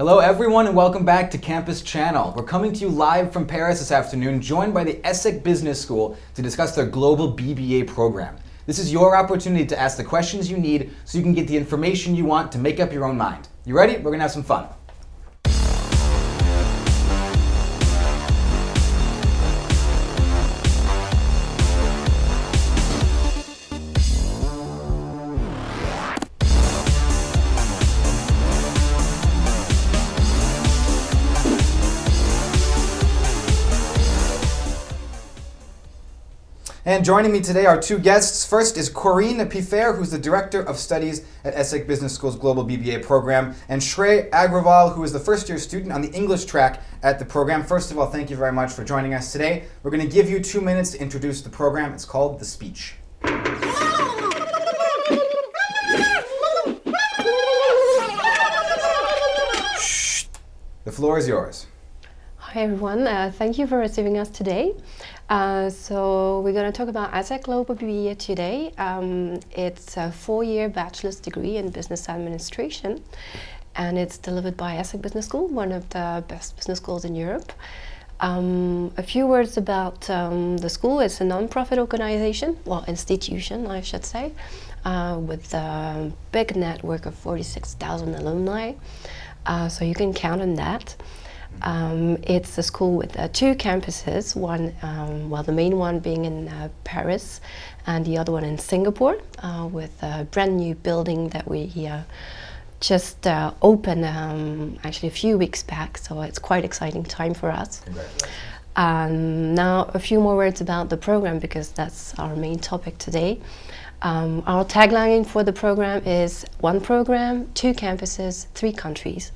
Hello everyone and welcome back to Campus Channel. We're coming to you live from Paris this afternoon, joined by the ESSEC Business School to discuss their Global BBA program. This is your opportunity to ask the questions you need so you can get the information you want to make up your own mind. You ready? We're gonna have some fun. And joining me today are two guests. First is Corinne Peiffert, who's the Director of Studies at ESSEC Business School's Global BBA program, and Shrey Agrawal, who is the first-year student on the English track at the program. First of all, thank you very much for joining us today. We're going to give you 2 minutes to introduce the program. It's called The Speech. Shh. The floor is yours. Hi everyone, thank you for receiving us today. So we're going to talk about ESSEC Global BBA today. It's a 4-year bachelor's degree in business administration, and it's delivered by ESSEC Business School, one of the best business schools in Europe. A few words about the school. It's a non-profit organization, well, institution I should say, with a big network of 46,000 alumni, so you can count on that. It's a school with 2 campuses, one, well, the main one being in Paris and the other one in Singapore, with a brand new building that we just opened actually a few weeks back, so it's quite exciting time for us. Now a few more words about the program, because that's our main topic today. Our tagline for the program is 1 program, 2 campuses, 3 countries.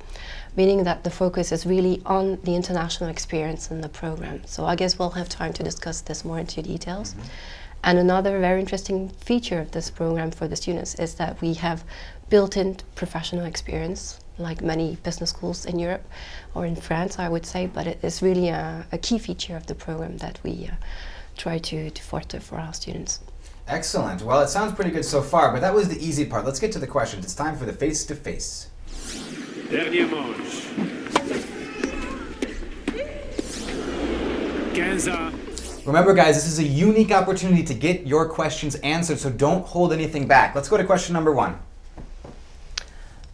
Meaning that the focus is really on the international experience in the program. So I guess we'll have time to discuss this more into details. And another very interesting feature of this program for the students is that we have built-in professional experience, like many business schools in Europe or in France, I would say, but it is really a key feature of the program that we try to foster for our students. Excellent. Well, it sounds pretty good so far, but that was the easy part. Let's get to the questions. It's time for the face-to-face. Dernier manche. 15. Remember guys, this is a unique opportunity to get your questions answered, so don't hold anything back. Let's go to question number 1.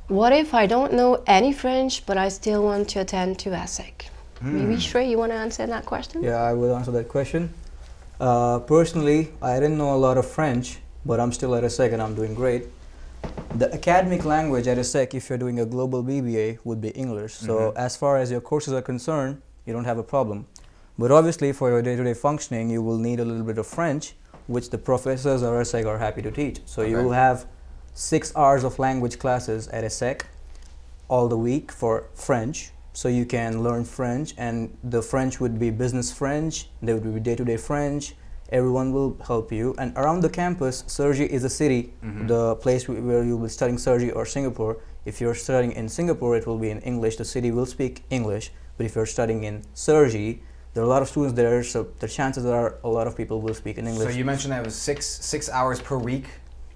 What if I don't know any French, but I still want to attend to ESSEC? Maybe Shrey, you want to answer that question? Yeah, I will answer that question. Personally, I didn't know a lot of French, but I'm still at ESSEC and I'm doing great. The academic language at ESSEC, if you're doing a global BBA, would be English. So as far as your courses are concerned, you don't have a problem. But obviously for your day-to-day functioning, you will need a little bit of French, which the professors at ESSEC are happy to teach. So you will have 6 hours of language classes at ESSEC all the week for French. So you can learn French, and the French would be business French, there would be day-to-day French. Everyone will help you. And around the campus, Cergy is a city, the place where you will be studying Cergy or Singapore. If you're studying in Singapore, it will be in English. The city will speak English. But if you're studying in Cergy, there are a lot of students there, so the chances are a lot of people will speak in English. So you mentioned that it was 6 hours per week?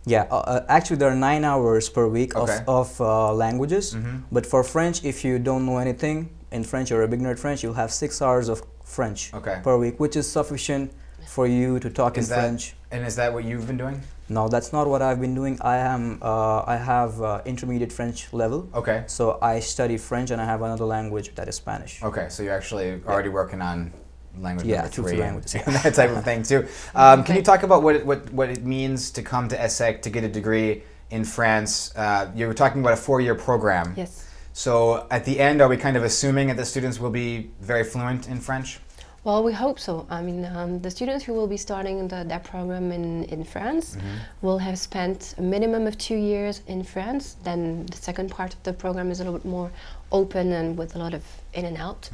Yeah, actually there are 9 hours per week of languages. But for French, if you don't know anything in French or a beginner at French, you'll have 6 hours of French per week, which is sufficient for you to talk in French. And is that what you've been doing? No, that's not what I've been doing. I have intermediate French level. Okay. So I study French and I have another language that is Spanish. Okay, so you're actually already working on language number 3. 2 languages. That type of thing too. Can you talk about what it means to come to ESSEC to get a degree in France? You were talking about a 4-year program. Yes. So at the end, are we kind of assuming that the students will be very fluent in French? Well, we hope so. I mean, the students who will be starting that program in France will have spent a minimum of 2 years in France. Then the second part of the program is a little bit more open and with a lot of in and out.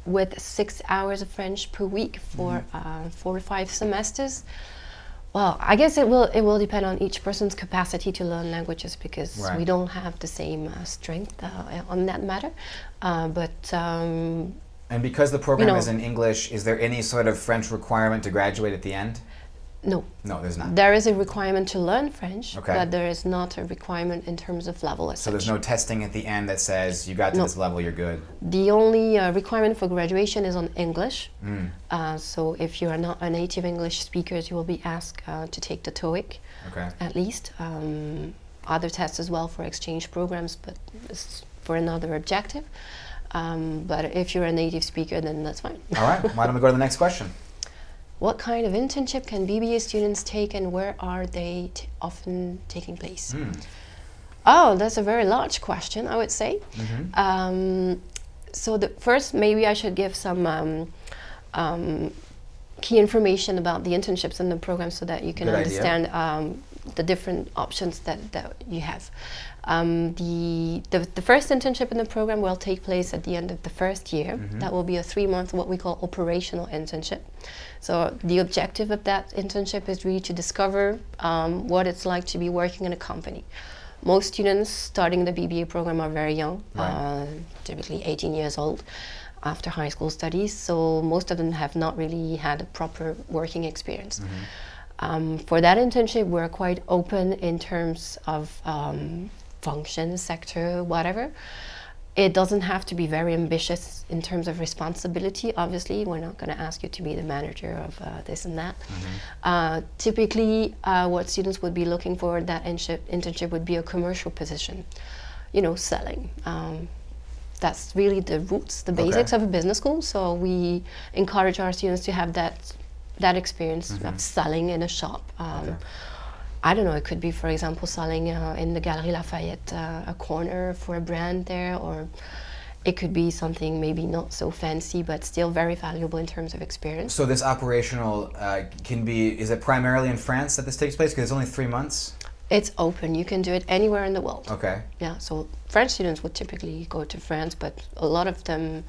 With 6 hours of French per week for 4 to 5 semesters. Well, I guess it will depend on each person's capacity to learn languages, because we don't have the same strength on that matter. And because the program is in English, is there any sort of French requirement to graduate at the end? No. No, there's not. There is a requirement to learn French, Okay. but there is not a requirement in terms of level as So there's such. no testing at the end that says you got to No. this level, you're good. The only requirement for graduation is on English. Mm. So if you are not a native English speaker, you will be asked to take the TOEIC Okay. at least. Other tests as well for exchange programs, but it's for another objective. But if you're a native speaker, then that's fine. All right. Why don't we go to the next question? What kind of internship can BBA students take, and where are they often taking place? Mm. Oh, that's a very large question, I would say. Mm-hmm. So the first, maybe I should give some key information about the internships in the program so that you can Good idea. understand the different options that you have. The first internship in the program will take place at the end of the first year. Mhm. That will be a 3-month, what we call operational internship. So the objective of that internship is really to discover what it's like to be working in a company. Most students starting the BBA program are very young, Right. typically 18 years old after high school studies. So most of them have not really had a proper working experience. Mm-hmm. For that internship, we're quite open in terms of function, sector, whatever. It doesn't have to be very ambitious in terms of responsibility. Obviously, we're not going to ask you to be the manager of this and that. Mm-hmm. Typically, what students would be looking for in that internship would be a commercial position, you know, selling. That's really the roots, the basics of a business school. So we encourage our students to have that experience Mm-hmm. of selling in a shop. Okay. I don't know, it could be, for example, selling in the Galerie Lafayette, a corner for a brand there, or it could be something maybe not so fancy, but still very valuable in terms of experience. So this operational can be, is it primarily in France that this takes place? Because it's only 3 months? It's open, you can do it anywhere in the world. Okay. Yeah, so French students would typically go to France, but a lot of them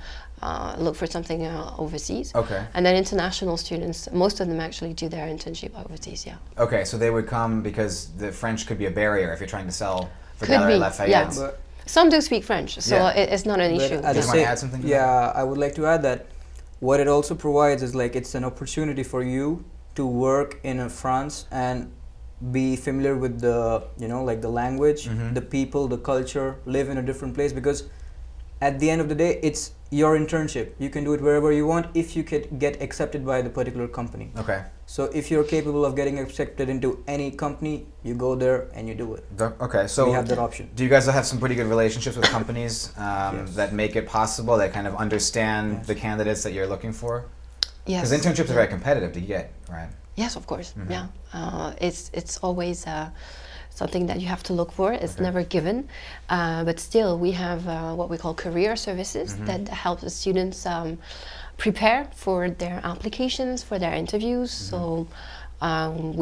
look for something overseas. Okay. And then international students, most of them actually do their internship overseas, yeah. Okay, so they would come because the French could be a barrier if you're trying to sell for Could Galerie be, Lafayette. yeah. But, Some do speak French, so Yeah. it's not an but issue. at Do the you want to same- add something to yeah, I would like to add that what it also provides is like it's an opportunity for you to work in France and be familiar with the, you know, like the language, Mhm. the people, the culture, live in a different place, because at the end of the day it's your internship. You can do it wherever you want if you could get accepted by the particular company. Okay. So if you're capable of getting accepted into any company, you go there and you do it. Okay, so We have that option. do you guys have some pretty good relationships with companies Yes. that make it possible, that kind of understand Yes. the candidates that you're looking for? Yes. Because internships are very competitive to get, right? Yes, of course. Mhm. Yeah, it's always something that you have to look for. It's Okay. never given, but still we have what we call career services Mhm. that help the students prepare for their applications, for their interviews. So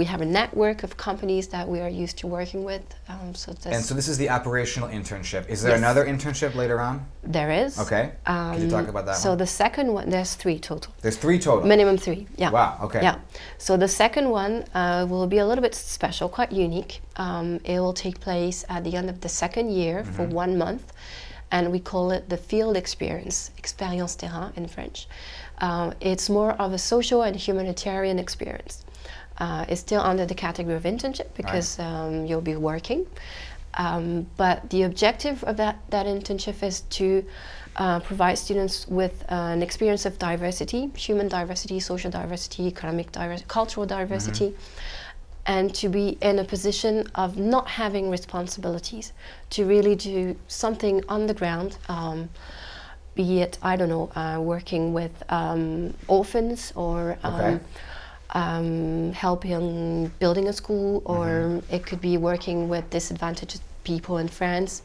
we have a network of companies that we are used to working with. So And so this is the operational internship. Is there Yes. another internship later on? there is. Okay. Could you talk about that So one? the second one, there's 3 total. There's 3 total. Minimum 3. Yeah. Wow, okay. Yeah. So the second one will be a little bit special, quite unique. It will take place at the end of the second year for 1 month, and we call it the field experience, expérience terrain in French. It's more of a social and humanitarian experience. It's still under the category of internship because you'll be working. But the objective of that internship is to provide students with an experience of diversity, human diversity, social diversity, economic diversity, cultural diversity, and to be in a position of not having responsibilities, to really do something on the ground, be it, I don't know, working with orphans or Okay. helping building a school, or it could be working with disadvantaged people in France,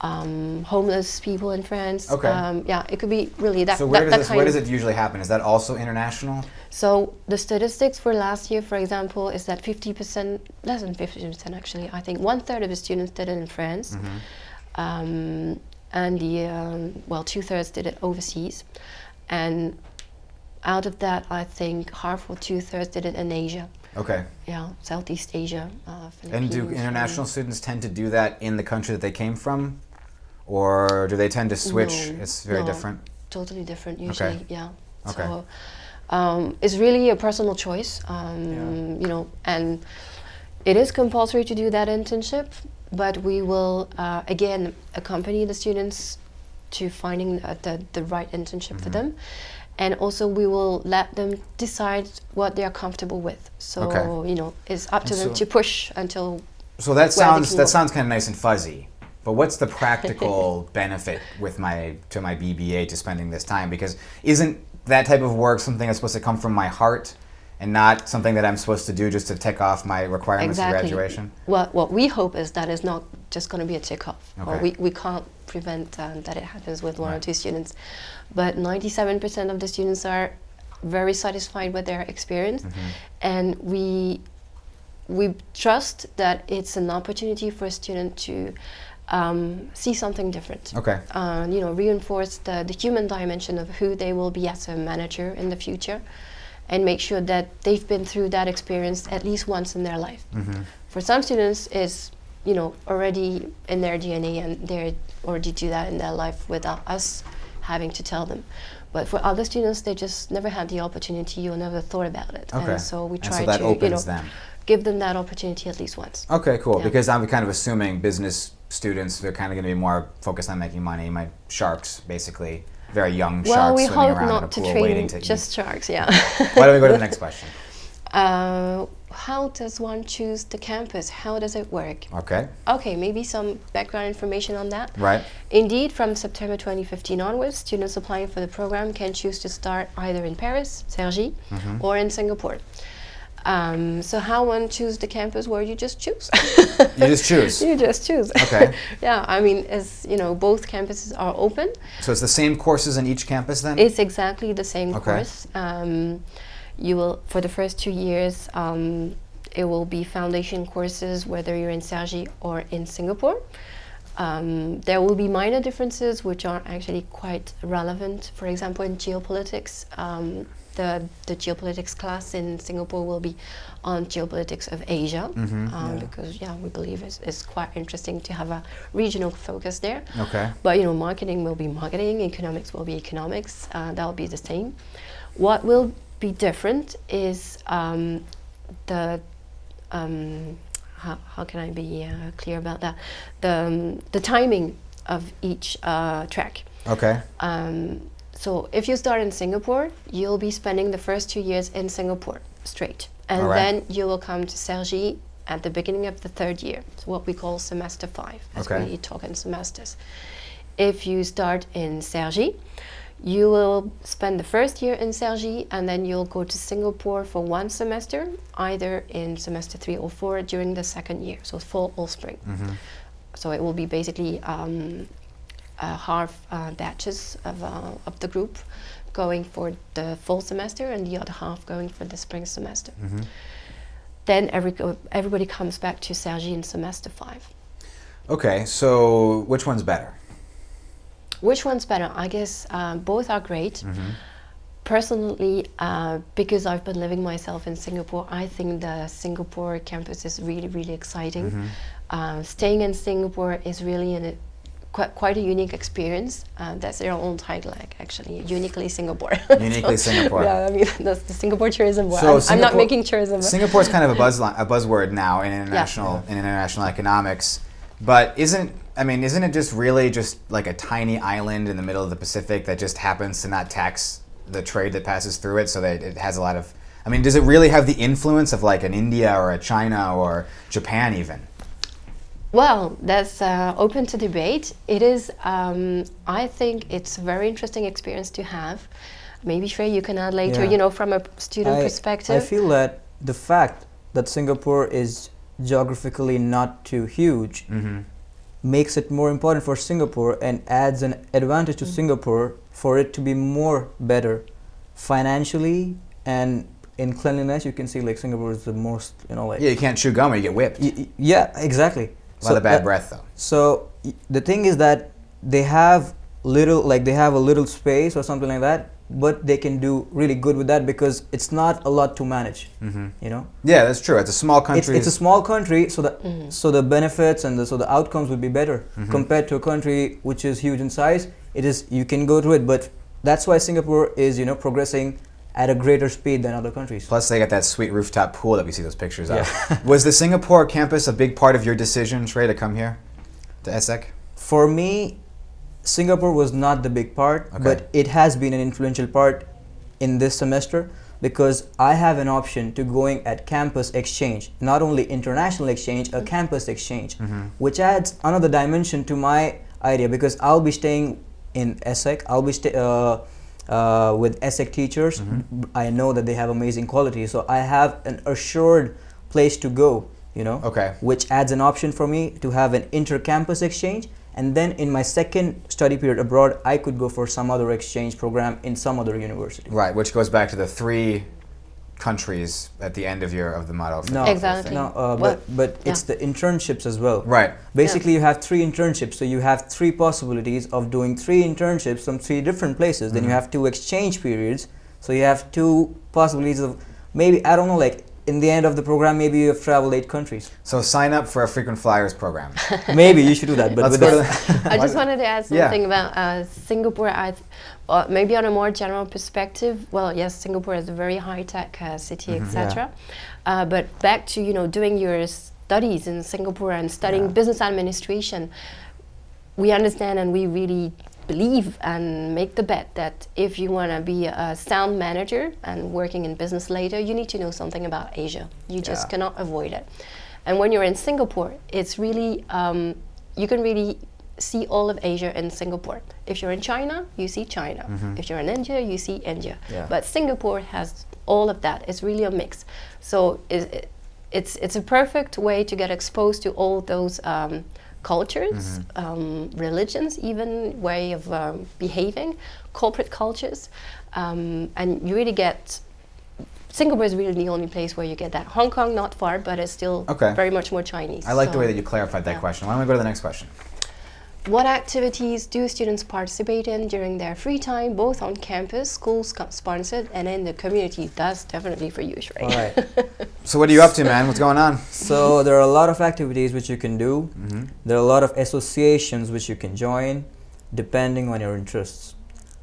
homeless people in France. Okay. Yeah, it could be really that. So where that does kind where of- does it usually happen? Is that also international? So the statistics for last year, for example, is that 50%, less than 50% actually, I think 1/3 of the students did it in France. And the, well, 2/3 did it overseas. And out of that, I think half or 2/3 did it in Asia. Okay. Yeah, Southeast Asia, And do Philippines, international students tend to do that in the country that they came from? Or do they tend to switch? No, It's very no. different. Totally different usually, yeah. Okay. So is really a personal choice, you know, and it is compulsory to do that internship, but we will, again, accompany the students to finding the right internship for them. And also we will let them decide what they are comfortable with. So, you know, it's up to them to push until. So that sounds kind of nice and fuzzy. But what's the practical benefit with to my BBA to spending this time? Because isn't that type of work something that's supposed to come from my heart and not something that I'm supposed to do just to tick off my requirements for graduation? Well, what we hope is that it's not just going to be a tick off. Okay. We can't prevent that it happens with one or two students. But 97% of the students are very satisfied with their experience. And we trust that it's an opportunity for a student to see something different. Okay. You know, reinforce the human dimension of who they will be as a manager in the future, and make sure that they've been through that experience at least once in their life. For some students, it's, you know, already in their DNA, and they already do that in their life without us having to tell them. But for other students, they just never had the opportunity or never thought about it. Okay. And so we try that to, opens you know, them. give them that opportunity at least once. Okay, cool. Yeah. Because I'm kind of assuming business students, they're kind of going to be more focused on making money. My sharks, basically, very young Well, sharks we swimming hope around in a not to pool train waiting to just sharks, yeah. Why don't we go to the next question? How does one choose the campus? How does it work? Okay. Okay, maybe some background information on that. Right. Indeed, from September 2015 onwards, students applying for the program can choose to start either in Paris, Cergy, or in Singapore. So how one choose the campus? Well, you just choose. You just choose. You just choose. Okay. Yeah, I mean, as you know, both campuses are open. So it's the same courses in each campus then? It's exactly the same Okay. course. You will, for the first 2 years, it will be foundation courses, whether you're in Cergy or in Singapore. There will be minor differences which are actually quite relevant. For example, in geopolitics, the geopolitics class in Singapore will be on geopolitics of Asia, because we believe it's quite interesting to have a regional focus there. Okay. But you know, marketing will be marketing, economics will be economics. That will be the same. What will be different is how can I be clear about that? The timing of each track. Okay. So if you start in Singapore, you'll be spending the first 2 years in Singapore straight. And All right. then you will come to Cergy at the beginning of the 3rd year. It's what we call semester 5, as Okay. we talk in semesters. If you start in Cergy, you will spend the first year in Cergy, and then you'll go to Singapore for 1 semester, either in semester 3 or 4 during the 2nd year, so fall or spring. So it will be basically half batches of the group going for the fall semester and the other half going for the spring semester. Then everybody comes back to Cergy in semester 5. Okay, so which one's better? Which one's better? I guess both are great. Personally, because I've been living myself in Singapore, I think the Singapore campus is really, really exciting. Staying in Singapore is really quite a unique experience. That's their own title, actually, uniquely Singapore. Uniquely Singapore. Yeah, I mean, that's the Singapore tourism. So I'm not making tourism. Singapore's kind of a buzzword now in international economics. But isn't it just really just like a tiny island in the middle of the Pacific that just happens to not tax the trade that passes through it, so that it has a lot of, does it really have the influence of like an India or a China or Japan even? Well, that's open to debate. It is, I think it's a very interesting experience to have. Maybe Shrey, you can add later, from a student perspective. I feel that the fact that Singapore is geographically not too huge makes it more important for Singapore and adds an advantage to Singapore for it to be more better financially, and in cleanliness. You can see like Singapore is the most, Yeah, you can't chew gum or you get whipped. Yeah, exactly. A lot of bad breath though. So the thing is that they have a little space or something like that, but they can do really good with that because it's not a lot to manage. Yeah, that's true. It's a small country. It's a small country, so the benefits and the outcomes would be better compared to a country which is huge in size. You can go through it, but that's why Singapore is progressing at a greater speed than other countries. Plus, they got that sweet rooftop pool that we see those pictures of. Yeah. Was the Singapore campus a big part of your decision, Shrey, to come here to ESSEC? For me, Singapore was not the big part, Okay. but it has been an influential part in this semester because I have an option to going at campus exchange, not only international exchange, a campus exchange, which adds another dimension to my idea because I'll be staying in ESSEC, I'll be with ESSEC teachers. I know that they have amazing quality, so I have an assured place to go, you know, Okay. which adds an option for me to have an inter-campus exchange, and then in my second study period abroad, I could go for some other exchange program in some other university. Right, which goes back to the 3 countries at the end of the model. No, Exactly. no, Well, but it's the internships as well. Right. Basically, you have 3 internships, so you have 3 possibilities of doing 3 internships from 3 different places. Then you have 2 exchange periods, so you have 2 possibilities of maybe, I don't know, like in the end of the program, maybe you have traveled 8 countries. So sign up for a frequent flyers program. Maybe you should do that. But Let's with go to the the I just wanted to add Yeah. something about Singapore. Maybe on a more general perspective. Well, yes, Singapore is a very high-tech city, etc. But back to doing your studies in Singapore and studying business administration, we understand and we really believe and make the bet that if you want to be a sound manager and working in business later, you need to know something about Asia. You just cannot avoid it. And when you're in Singapore, it's really you can really see all of Asia in Singapore. If you're in China, you see China. If you're in India, you see India. Yeah. But Singapore has all of that. It's really a mix. So it's a perfect way to get exposed to all those cultures, religions, even way of behaving, corporate cultures, and you really get. Singapore is really the only place where you get that. Hong Kong, not far, but it's still very much more Chinese. I like the way that you clarified that question. Why don't we go to the next question? What activities do students participate in during their free time, both on campus, schools sponsored, and in the community? That's definitely for you, Shrey. all right. So what are you up to, man? What's going on? So there are a lot of activities which you can do. There are a lot of associations which you can join, depending on your interests.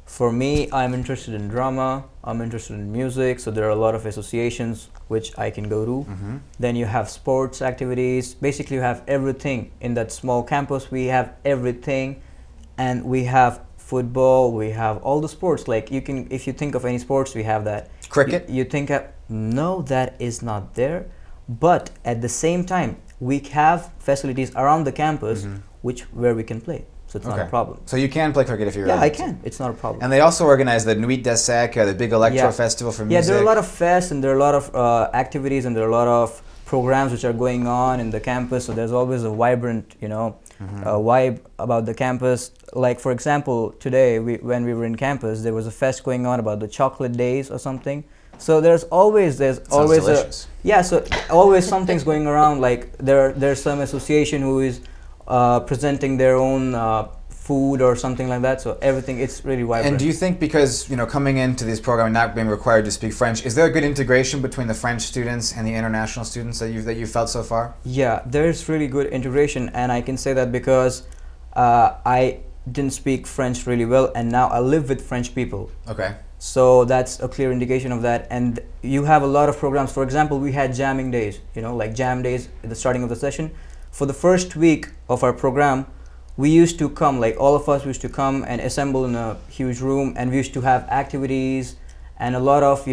For me, I'm interested in drama, I'm interested in music, so there are a lot of associations which I can go to. Then you have sports activities. Basically, you have everything in that small campus. We have everything, and we have football, we have all the sports. Like you can, if you think of any sports, we have that. Cricket? You think of, no, that is not there. But at the same time, we have facilities around the campus where we can play. So it's not a problem. So you can play cricket if you're Yeah, ready. I can. It's not a problem. And they also organize the Nuit d'ESSEC, the big electro Yeah. festival for Yeah, music. there are a lot of fests and there are a lot of activities and there are a lot of programs which are going on in the campus. So there's always a vibrant, vibe about the campus. Like for example, today when we were in campus, there was a fest going on about the chocolate days or something. So there's always delicious. so always something's going around. Like there's some association who is presenting their own food or something like that. So everything, it's really vibrant. And do you think because coming into this program and not being required to speak French, is there a good integration between the French students and the international students that you've felt so far? Yeah, there's really good integration, and I can say that because I didn't speak French really well, and now I live with French people. Okay. So that's a clear indication of that. And you have a lot of programs. For example, we had jamming days, like jam days at the starting of the session. For the first week of our program, we used to come, like all of us used to come and assemble in a huge room, and we used to have activities and a lot of,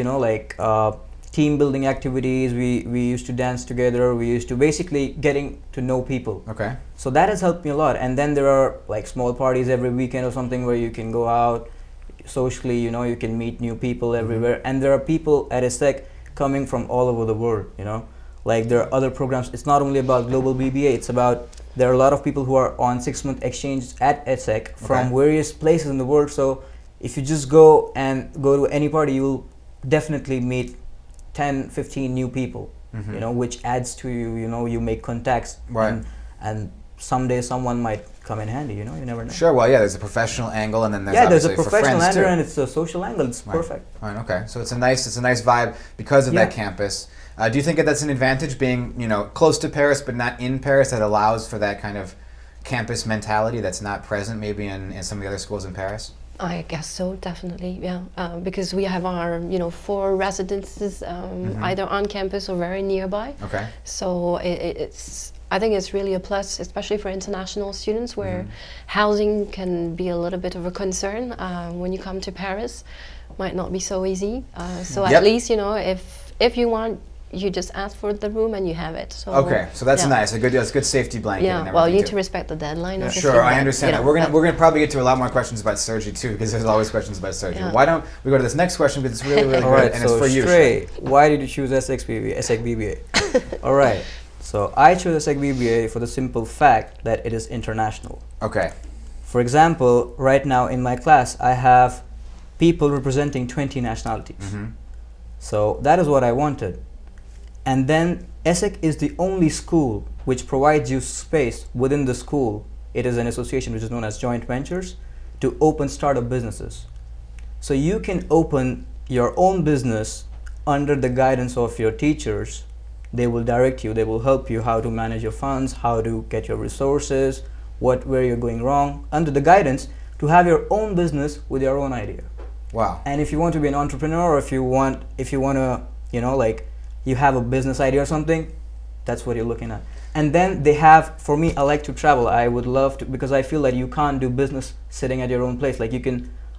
team building activities. We used to dance together. We used to basically getting to know people. Okay. So that has helped me a lot. And then there are like small parties every weekend or something where you can go out socially, you can meet new people everywhere. And there are people at ESSEC coming from all over the world, Like there are other programs. It's not only about Global BBA, it's about, there are a lot of people who are on 6-month exchange at ESSEC from various places in the world. So if you just go to any party, you will definitely meet 10, 15 new people, which adds to you make contacts. Right. And someday someone might come in handy, you never know. Sure, well, yeah, there's a professional angle, and then there's there's a obviously for professional friends, angle too. and it's a social angle. It's perfect. Right, okay. So it's a nice vibe because of that campus. Do you think that that's an advantage, being close to Paris but not in Paris, that allows for that kind of campus mentality that's not present maybe in some of the other schools in Paris? I guess so, definitely, yeah. Because we have our, 4 residences, either on campus or very nearby. Okay. So I think it's really a plus, especially for international students, where housing can be a little bit of a concern when you come to Paris. Might not be so easy. So Yep. at least, if you want, you just ask for the room and you have it. So Okay, so that's yeah. nice. That's a good safety blanket. Yeah, And well, you everything need to too. respect the deadline. Yeah, obviously, sure, I but, understand that. We're gonna probably get to a lot more questions about surgery too, because there's always questions about surgery. Yeah. Why don't we go to this next question, because it's really, really All good, right, and so it's for you. Shrey, why did you choose ESSEC BBA? All right, so I chose ESSEC BBA for the simple fact that it is international. Okay. For example, right now in my class, I have people representing 20 nationalities. So that is what I wanted. And then ESSEC is the only school which provides you space within the school. It is an association which is known as joint ventures to open startup businesses. So you can open your own business under the guidance of your teachers. They will direct you, they will help you how to manage your funds, how to get your resources, where you're going wrong, under the guidance to have your own business with your own idea. Wow. And if you want to be an entrepreneur, or if you want to, you have a business idea or something, that's what you're looking at. And then they have, for me, I like to travel. I would love to, because I feel that you can't do business sitting at your own place. Like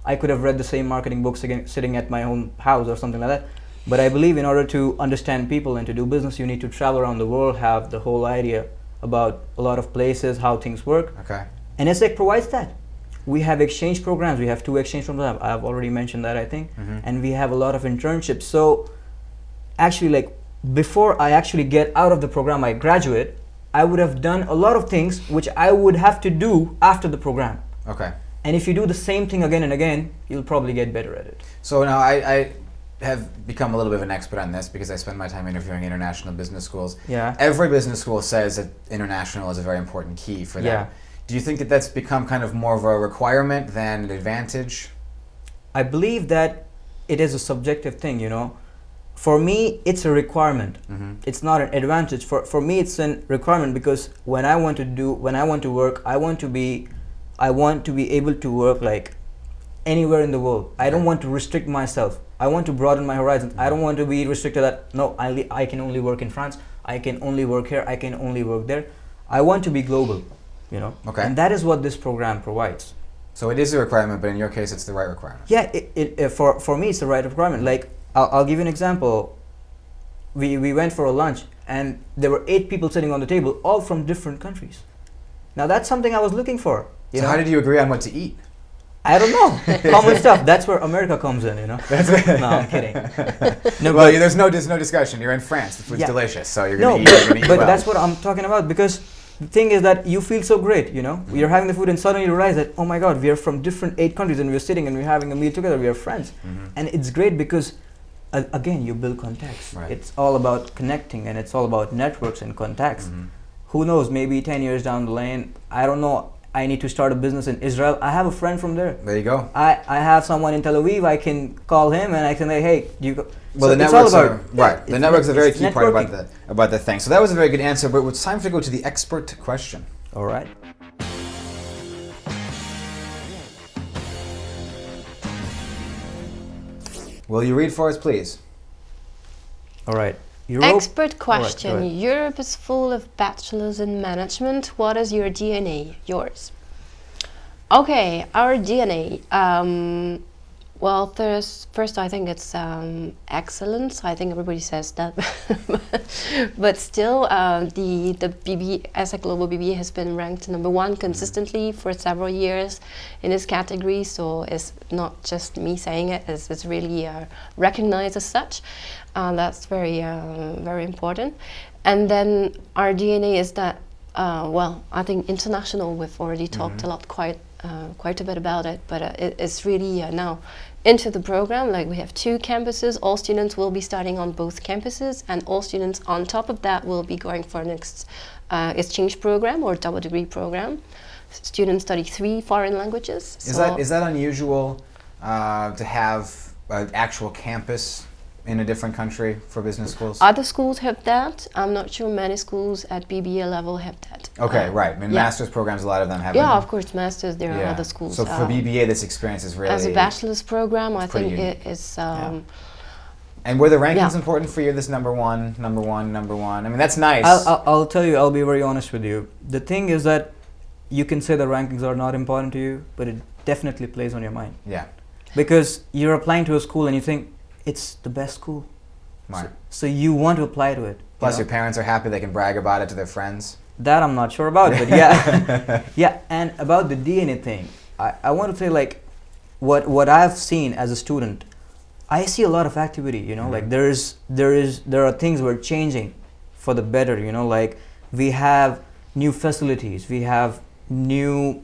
I could have read the same marketing books again, sitting at my own house or something like that. But I believe in order to understand people and to do business, you need to travel around the world, have the whole idea about a lot of places, how things work. Okay. And ESSEC provides that. We have exchange programs. We have 2 exchange programs. I've already mentioned that, I think. And we have a lot of internships. So actually, before I actually get out of the program, I graduate, I would have done a lot of things which I would have to do after the program. Okay. And if you do the same thing again and again, you'll probably get better at it. So now I have become a little bit of an expert on this because I spend my time interviewing international business schools. Yeah. Every business school says that international is a very important key for them. Yeah. Do you think that that's become kind of more of a requirement than an advantage? I believe that it is a subjective thing, For me, it's a requirement. It's not an advantage. For me, it's a requirement because when I want to work, I want to be able to work like anywhere in the world. I don't want to restrict myself. I want to broaden my horizons. I don't want to be restricted that, no, I can only work in France. I can only work here. I can only work there. I want to be global, Okay. And that is what this program provides. So it is a requirement, but in your case, it's the right requirement. Yeah, for me, it's the right requirement. Like, I'll give you an example. We went for a lunch and there were 8 people sitting on the table, all from different countries. Now that's something I was looking for. So how did you agree on what to eat? I don't know. Common stuff. That's where America comes in, No, I'm kidding. No, Well, there's no discussion. You're in France. The food's delicious, so you're going to eat but well. that's what I'm talking about, because the thing is that you feel so great, You're having the food and suddenly you realize that, oh my God, we are from different 8 countries and we're sitting and we're having a meal together. We are friends. And it's great because again, you build contacts. Right. It's all about connecting and it's all about networks and contacts. Who knows, maybe 10 years down the lane, I don't know, I need to start a business in Israel. I have a friend from there. There you go. I have someone in Tel Aviv. I can call him and I can say, hey, do you go? Well, So the it's all networks are about, right. The network's a very key part networking. about the thing. So that was a very good answer. But it's time to go to the expert question. All right. Will you read for us, please? All right. Expert question. All right, go ahead. Europe is full of bachelors in management. What is your DNA? Yours. Okay, our DNA. Well, first I think it's excellence. I think everybody says that, but still, the ESSEC Global BBA has been ranked #1 consistently for several years in this category. So it's not just me saying it; it's really recognized as such. That's very important. And then our DNA is that. Well, I think international. We've already talked a lot, quite a bit about it, but it's really now into the program. Like, we have 2 campuses. All students will be starting on both campuses, and all students on top of that will be going for an exchange program or double degree program. Students study 3 foreign languages. Is that unusual to have an actual campus in a different country for business schools? Other schools have that. I'm not sure many schools at BBA level have that. Okay, right. I mean, yeah. master's programs, a lot of them have. Yeah, of course, masters. There are other schools. So for BBA, this experience is really. As a bachelor's program, I think unique. it is. And were the rankings important for you? This number one. I mean, that's nice. I'll tell you. I'll be very honest with you. The thing is that you can say the rankings are not important to you, but it definitely plays on your mind. Yeah. Because you're applying to a school and you think it's the best school. Right. So you want to apply to it. Plus, your parents are happy; they can brag about it to their friends. That I'm not sure about, but yeah, yeah. And about the DNA thing, I want to say like, what I've seen as a student, I see a lot of activity. You know, like there are things we're changing for the better. You know, like we have new facilities, we have new,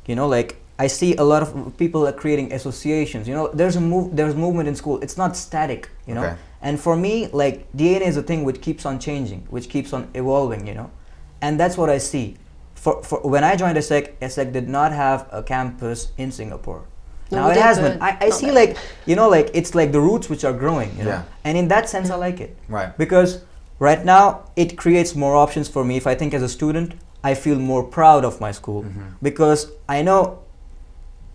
you know, like I see a lot of people are creating associations. You know, there's movement in school. It's not static. You know, and for me, like DNA is a thing which keeps on changing, which keeps on evolving. You know. And that's what I see. For when I joined ESSEC did not have a campus in Singapore. Now it has been. I see like, you know, like it's like the roots which are growing, you know? And in that sense I like it. Right. Because right now it creates more options for me. If I think as a student, I feel more proud of my school because I know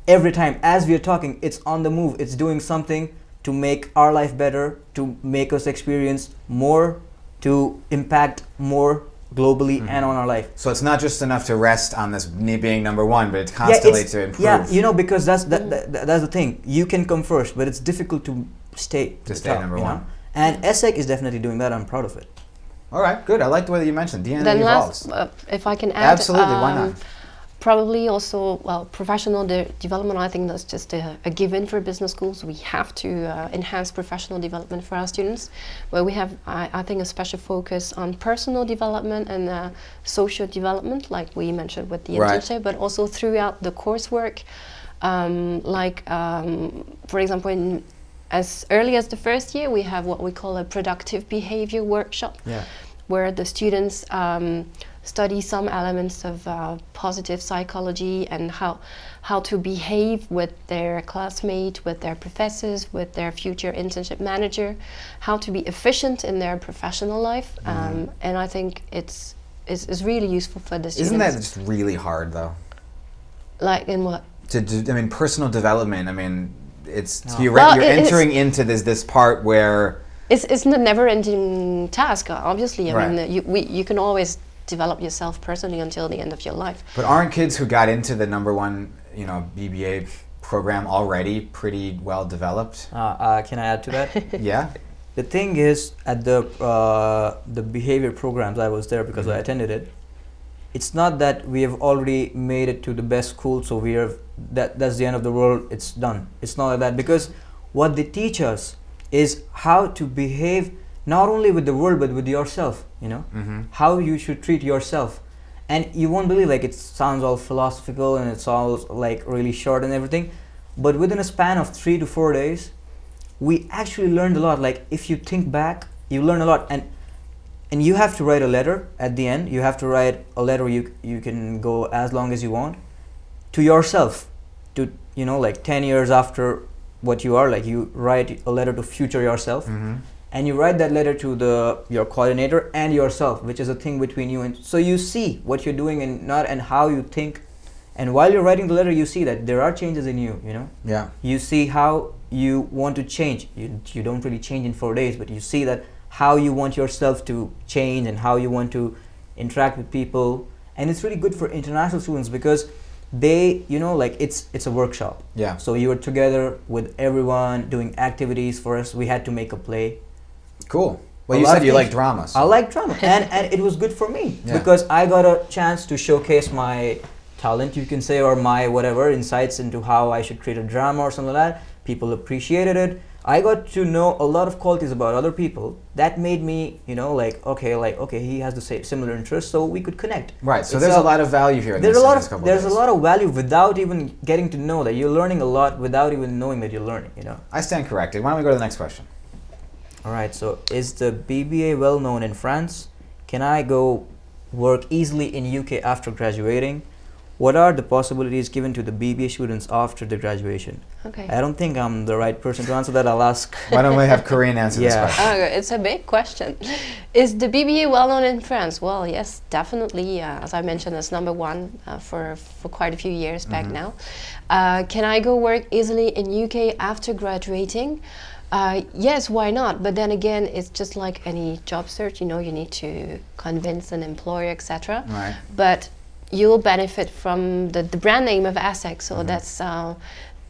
every time as we are talking, it's on the move. It's doing something to make our life better, to make us experience more, to impact more globally and on our life. So it's not just enough to rest on this being number one, but it's constantly to improve. Yeah, you know, because that's the thing. You can come first, but it's difficult to stay number one. Know? And ESSEC is definitely doing that. I'm proud of it. All right, good. I like the way that you mentioned DNA then evolves. last, if I can add, absolutely, why not? Probably also, well, professional development. I think that's just a given for business schools. We have to enhance professional development for our students, where we have, I think, a special focus on personal development and social development, like we mentioned with the internship, but also throughout the coursework. For example, as early as the first year, we have what we call a productive behavior workshop, where the students study some elements of positive psychology and how to behave with their classmates, with their professors, with their future internship manager, how to be efficient in their professional life, and I think it's really useful for the students. Isn't that just really hard though? Like in what? I mean, personal development. I mean, it's you're entering into this part where it's a never-ending task. Obviously, I mean, you can always develop yourself personally until the end of your life. But aren't kids who got into the number one, you know, BBA program already pretty well developed? Can I add to that? Yeah. The thing is, at the behavior programs, I was there because I attended it. It's not that we have already made it to the best school, so we are that's the end of the world. It's done. It's not like that, because what they teach us is how to behave not only with the world but with yourself, you know, how you should treat yourself. And you won't believe, like, it sounds all philosophical and it's all like really short and everything, but within a span of 3 to 4 days we actually learned a lot. Like, if you think back, you learn a lot. And you have to write a letter at the end. You have to write a letter, you can go as long as you want, to yourself, to, you know, like 10 years after what you are, like you write a letter to future yourself. And you write that letter to your coordinator and yourself, which is a thing between you. And so you see what you're doing and how you think. And while you're writing the letter, you see that there are changes in you, you know? Yeah. You see how you want to change. You don't really change in 4 days, but you see that how you want yourself to change and how you want to interact with people. And it's really good for international students because they, you know, like it's a workshop. Yeah. So you were together with everyone doing activities. For us, we had to make a play. Cool. Well, you said you like drama. So. I like drama, and it was good for me because I got a chance to showcase my talent, you can say, or my whatever insights into how I should create a drama or something like that. People appreciated it. I got to know a lot of qualities about other people that made me, you know, like okay, he has the same similar interests, so we could connect. Right. So there's a lot of value here. There's a lot of value without even getting to know that you're learning a lot without even knowing that you're learning. You know. I stand corrected. Why don't we go to the next question? All right, so is the BBA well known in France? Can I go work easily in UK after graduating? what are the possibilities given to the BBA students after the graduation? Okay. I don't think I'm the right person to answer that. I'll ask. Why don't we have Corinne answer this Yeah. question? It's a big question. Is the BBA well known in France? Well, yes, definitely. As I mentioned, it's number one for quite a few years back now. Can I go work easily in UK after graduating? Yes, why not? But then again, it's just like any job search. You know, you need to convince an employer, etc. Right. But you'll benefit from the brand name of ESSEC, so that's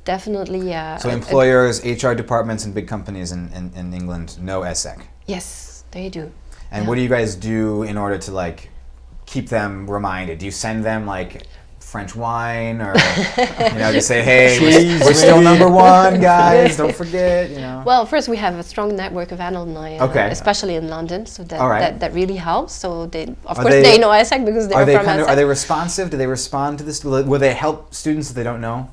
definitely. So employers, HR departments, and big companies in England know ESSEC. Yes, they do. And what do you guys do in order to like keep them reminded? Do you send them like French wine, or you know, just say, hey, we're still number one, guys. Don't forget, you know. Well, first we have a strong network of alumni, especially in London, so that really helps. So they, of course, they know ESSEC because they're from ESSEC. Are they responsive? Do they respond to this? Will they help students that they don't know?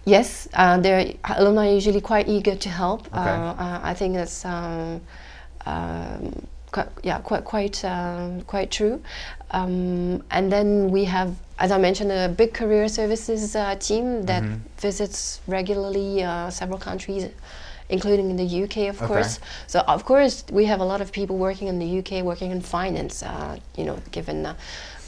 Yes, their alumni are usually quite eager to help. I think that's quite true. And then we have, as I mentioned, a big career services team that visits regularly several countries, including in the UK, of course. So, of course, we have a lot of people working in the UK, working in finance, you know, given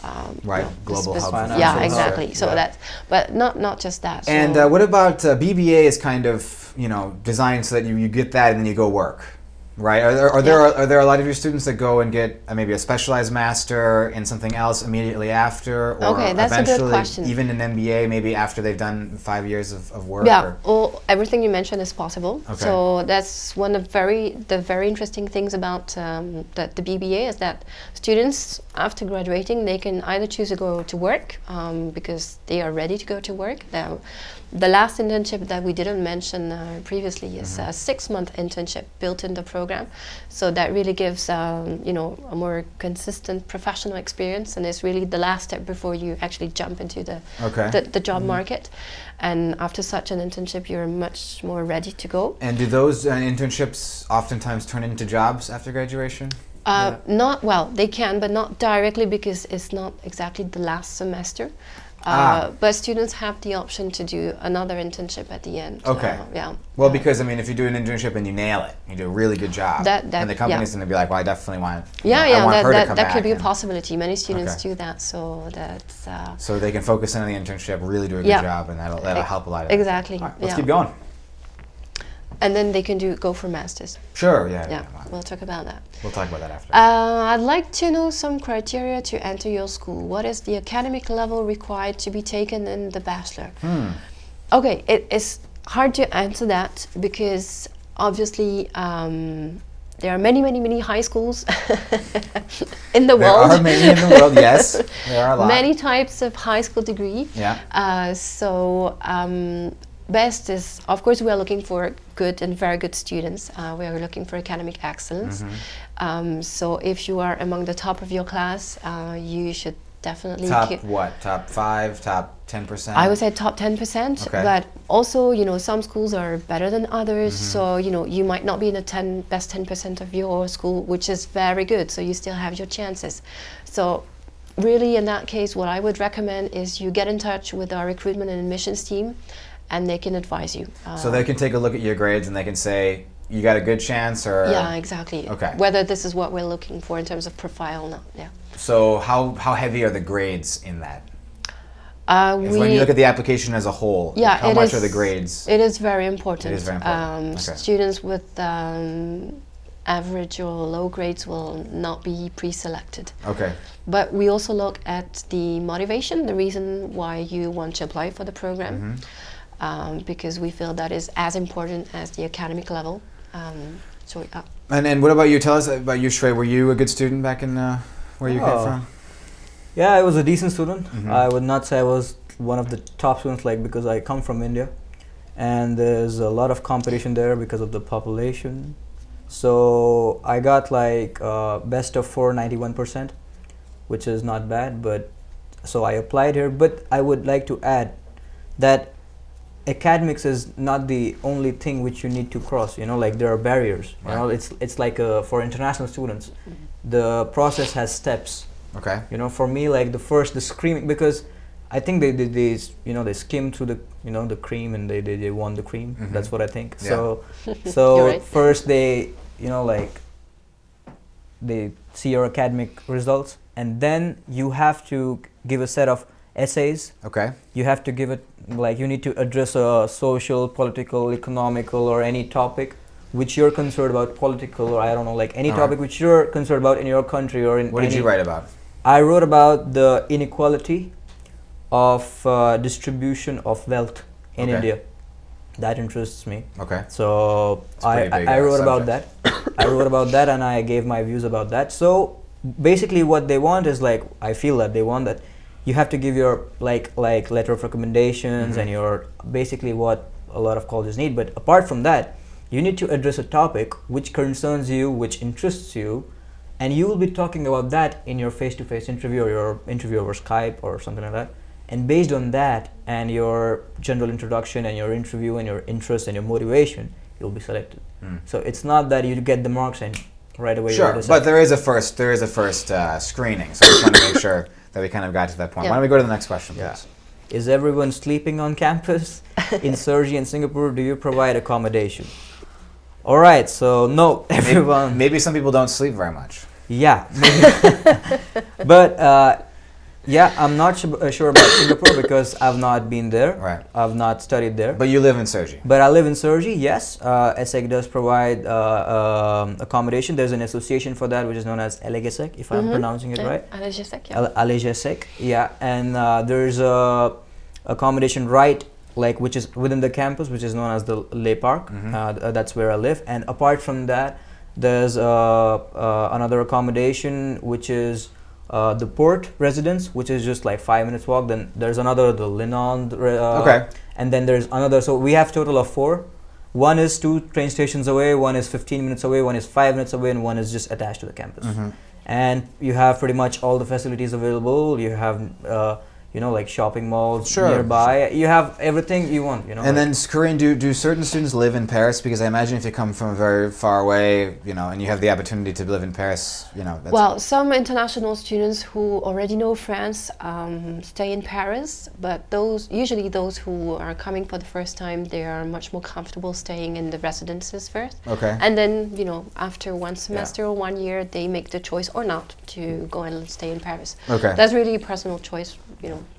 global hub. Finance. Yeah, exactly. So that's, but not just that. And what about BBA is kind of, you know, designed so that you get that and then you go work. Right? Are there a lot of your students that go and get maybe a specialized master in something else immediately after, or that's eventually a good question. Even an MBA maybe after they've done 5 years of work? Yeah, well, everything you mentioned is possible. Okay. So that's one of the very interesting things about the BBA is that students after graduating, they can either choose to go to work because they are ready to go to work. Now, the last internship that we didn't mention previously is a 6-month internship built in the program. So that really gives you know, a more consistent professional experience, and it's really the last step before you actually jump into the job market. And after such an internship, you're much more ready to go. And do those internships oftentimes turn into jobs after graduation? Not, well, they can, but not directly because it's not exactly the last semester. But students have the option to do another internship at the end. Okay. Yeah. Well, because I mean, if you do an internship and you nail it, you do a really good job, and the company's going to be like, well, I definitely want. That could be a possibility. Many students do that, so that's. So they can focus in on the internship, really do a good job, and that'll help a lot. Exactly. All right, let's keep going. And then they can go for masters. Sure. Yeah. We'll talk about that. We'll talk about that after. I'd like to know some criteria to enter your school. What is the academic level required to be taken in the bachelor? Okay, it is hard to answer that because obviously there are many high schools in the world. There are many in the world, yes. There are a lot. Many types of high school degree. Yeah. Best is, of course, we are looking for good and very good students. We are looking for academic excellence. So if you are among the top of your class, you should definitely... Top what? Top 5? Top 10%? I would say top 10%. Okay. But also, you know, some schools are better than others. So, you know, you might not be in the best 10% of your school, which is very good. So you still have your chances. So really, in that case, what I would recommend is you get in touch with our recruitment and admissions team, and they can advise you. So they can take a look at your grades and they can say, you got a good chance, or... Yeah, exactly. Okay. Whether this is what we're looking for in terms of profile or not, yeah. So how heavy are the grades in that? When you look at the application as a whole, how much are the grades? It is very important. It is very important. Students with average or low grades will not be pre-selected. Okay. But we also look at the motivation, the reason why you want to apply for the program. Because we feel that is as important as the academic level. And what about you? Tell us about you, Shrey. Were you a good student back in where you came from? Yeah, I was a decent student. I would not say I was one of the top students, like, because I come from India, and there's a lot of competition there because of the population. So I got like best of 491%, which is not bad. But so I applied here. But I would like to add that academics is not the only thing which you need to cross. You know, like there are barriers. You know, it's like for international students, the process has steps. Okay. You know, for me, like the screaming, because I think they skim through the cream and they want the cream. That's what I think. Yeah. So Right. first they they see your academic results, and then you have to give a set of essays. Okay. You have to give it, like, you need to address a social, political, economical, or any topic which you're concerned about, political, or I don't know, like any All topic right. which you're concerned about in your country or in What did any- you write about? I wrote about the inequality of distribution of wealth in Okay. India. That interests me. Okay. So It's a pretty big, I wrote about subject. that. I wrote about that, and I gave my views about that. So basically what they want is, like, I feel that they want that you have to give your like letter of recommendations and your basically what a lot of colleges need. But apart from that, you need to address a topic which concerns you, which interests you, and you will be talking about that in your face-to-face interview or your interview over Skype or something like that. And based on that and your general introduction and your interview and your interest and your motivation, you'll be selected. So it's not that you get the marks and right away Sure, you're but decided. there is a first screening. So I just want to make sure that we kind of got to that point. Yeah. Why don't we go to the next question, please? Yeah. Is everyone sleeping on campus? In Sergi and Singapore, do you provide accommodation? All right, so no, everyone. Maybe some people don't sleep very much. Yeah, maybe. But yeah, I'm not sure about Singapore because I've not been there. Right. I've not studied there. But you live in Sergi. But I live in Sergi, yes. ESSEC does provide accommodation. There's an association for that, which is known as ESSEC, if I'm pronouncing it right. ESSEC, yeah. ESSEC, yeah. And there's a accommodation right, like, which is within the campus, which is known as the Lay Park. That's where I live. And apart from that, there's another accommodation, which is the Port residence, which is just like 5 minutes walk. Then there's another, the Linond, Okay. and then there's another. So we have total of 4. One is 2 train stations away, one is 15 minutes away, one is 5 minutes away, and one is just attached to the campus. And you have pretty much all the facilities available. You have like shopping malls nearby. You have everything you want, And then, Corinne, do certain students live in Paris? Because I imagine if you come from very far away, and you have the opportunity to live in Paris, that's... Well, some international students who already know France stay in Paris, but usually those who are coming for the first time, they are much more comfortable staying in the residences first. Okay. And then, after one semester or 1 year, they make the choice or not to go and stay in Paris. Okay. That's really a personal choice,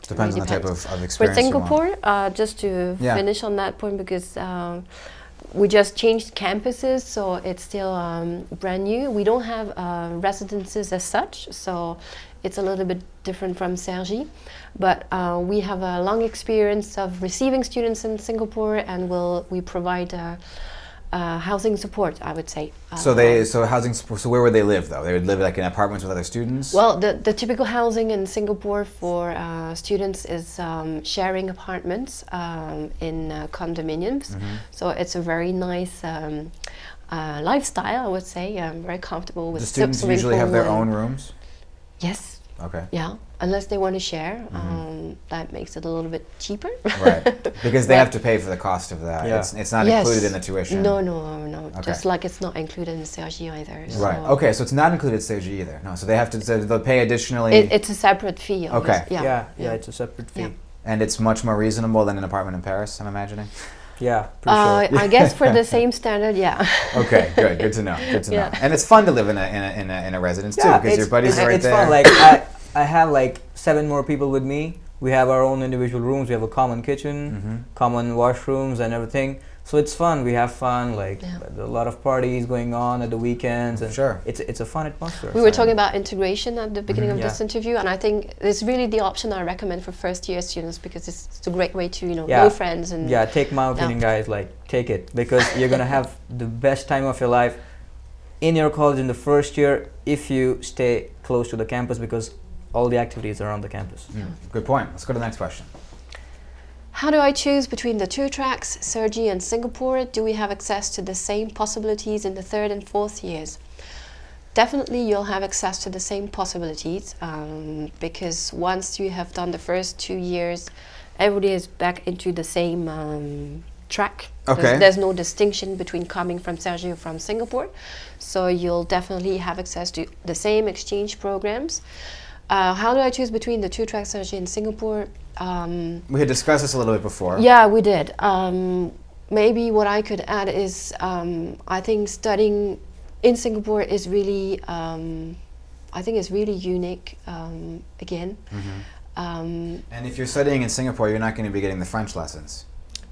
Depends really on the type depends. of experience For you want. Singapore, just to finish on that point, because we just changed campuses, so it's still brand new. We don't have residences as such, so it's a little bit different from Sergi. But we have a long experience of receiving students in Singapore, and we provide housing support, I would say. So housing support. So where would they live though? They would live like in apartments with other students. Well, the typical housing in Singapore for students is sharing apartments in condominiums. So it's a very nice lifestyle, I would say. Very comfortable with Do students swimming usually have their pool own and- rooms? Yes. Okay. Yeah, unless they want to share, that makes it a little bit cheaper. Right. Because they Right. have to pay for the cost of that. Yeah. It's not Yes. included in the tuition. No. Okay. Just like it's not included in Sergi either. Right. So Okay. So it's not included Sergi either. No. So they have to. So they'll pay additionally. it's a separate fee. Okay. obviously. yeah, it's a separate fee. Yeah. And it's much more reasonable than an apartment in Paris, I'm imagining. Yeah, pretty sure. I guess for the same standard, yeah. Okay, good. Good to know. Good to know. Yeah. And it's fun to live in a residence too, because your buddies are right it's there. fun. Like I have like 7 more people with me. We have our own individual rooms. We have a common kitchen, common washrooms, and everything. So it's fun. We have fun. Like a lot of parties going on at the weekends, and Sure. it's a fun atmosphere. We were talking about integration at the beginning of Yeah. this interview, and I think it's really the option I recommend for first-year students because it's a great way to Yeah. know friends and Yeah, take my opinion, guys. Like, take it, because you're gonna have the best time of your life in your college in the first year if you stay close to the campus, because all the activities are on the campus. Good point. Let's go to the next question. How do I choose between the 2 tracks, Sergi and Singapore? Do we have access to the same possibilities in the 3rd and 4th years? Definitely you'll have access to the same possibilities because once you have done the first 2 years, everybody is back into the same track. Okay. There's no distinction between coming from Sergi or from Singapore. So you'll definitely have access to the same exchange programs. How do I choose between the two tracks actually in Singapore? We had discussed this a little bit before. Yeah, we did. Maybe what I could add is I think studying in Singapore is really, I think it's really unique again. And if you're studying in Singapore, you're not going to be getting the French lessons.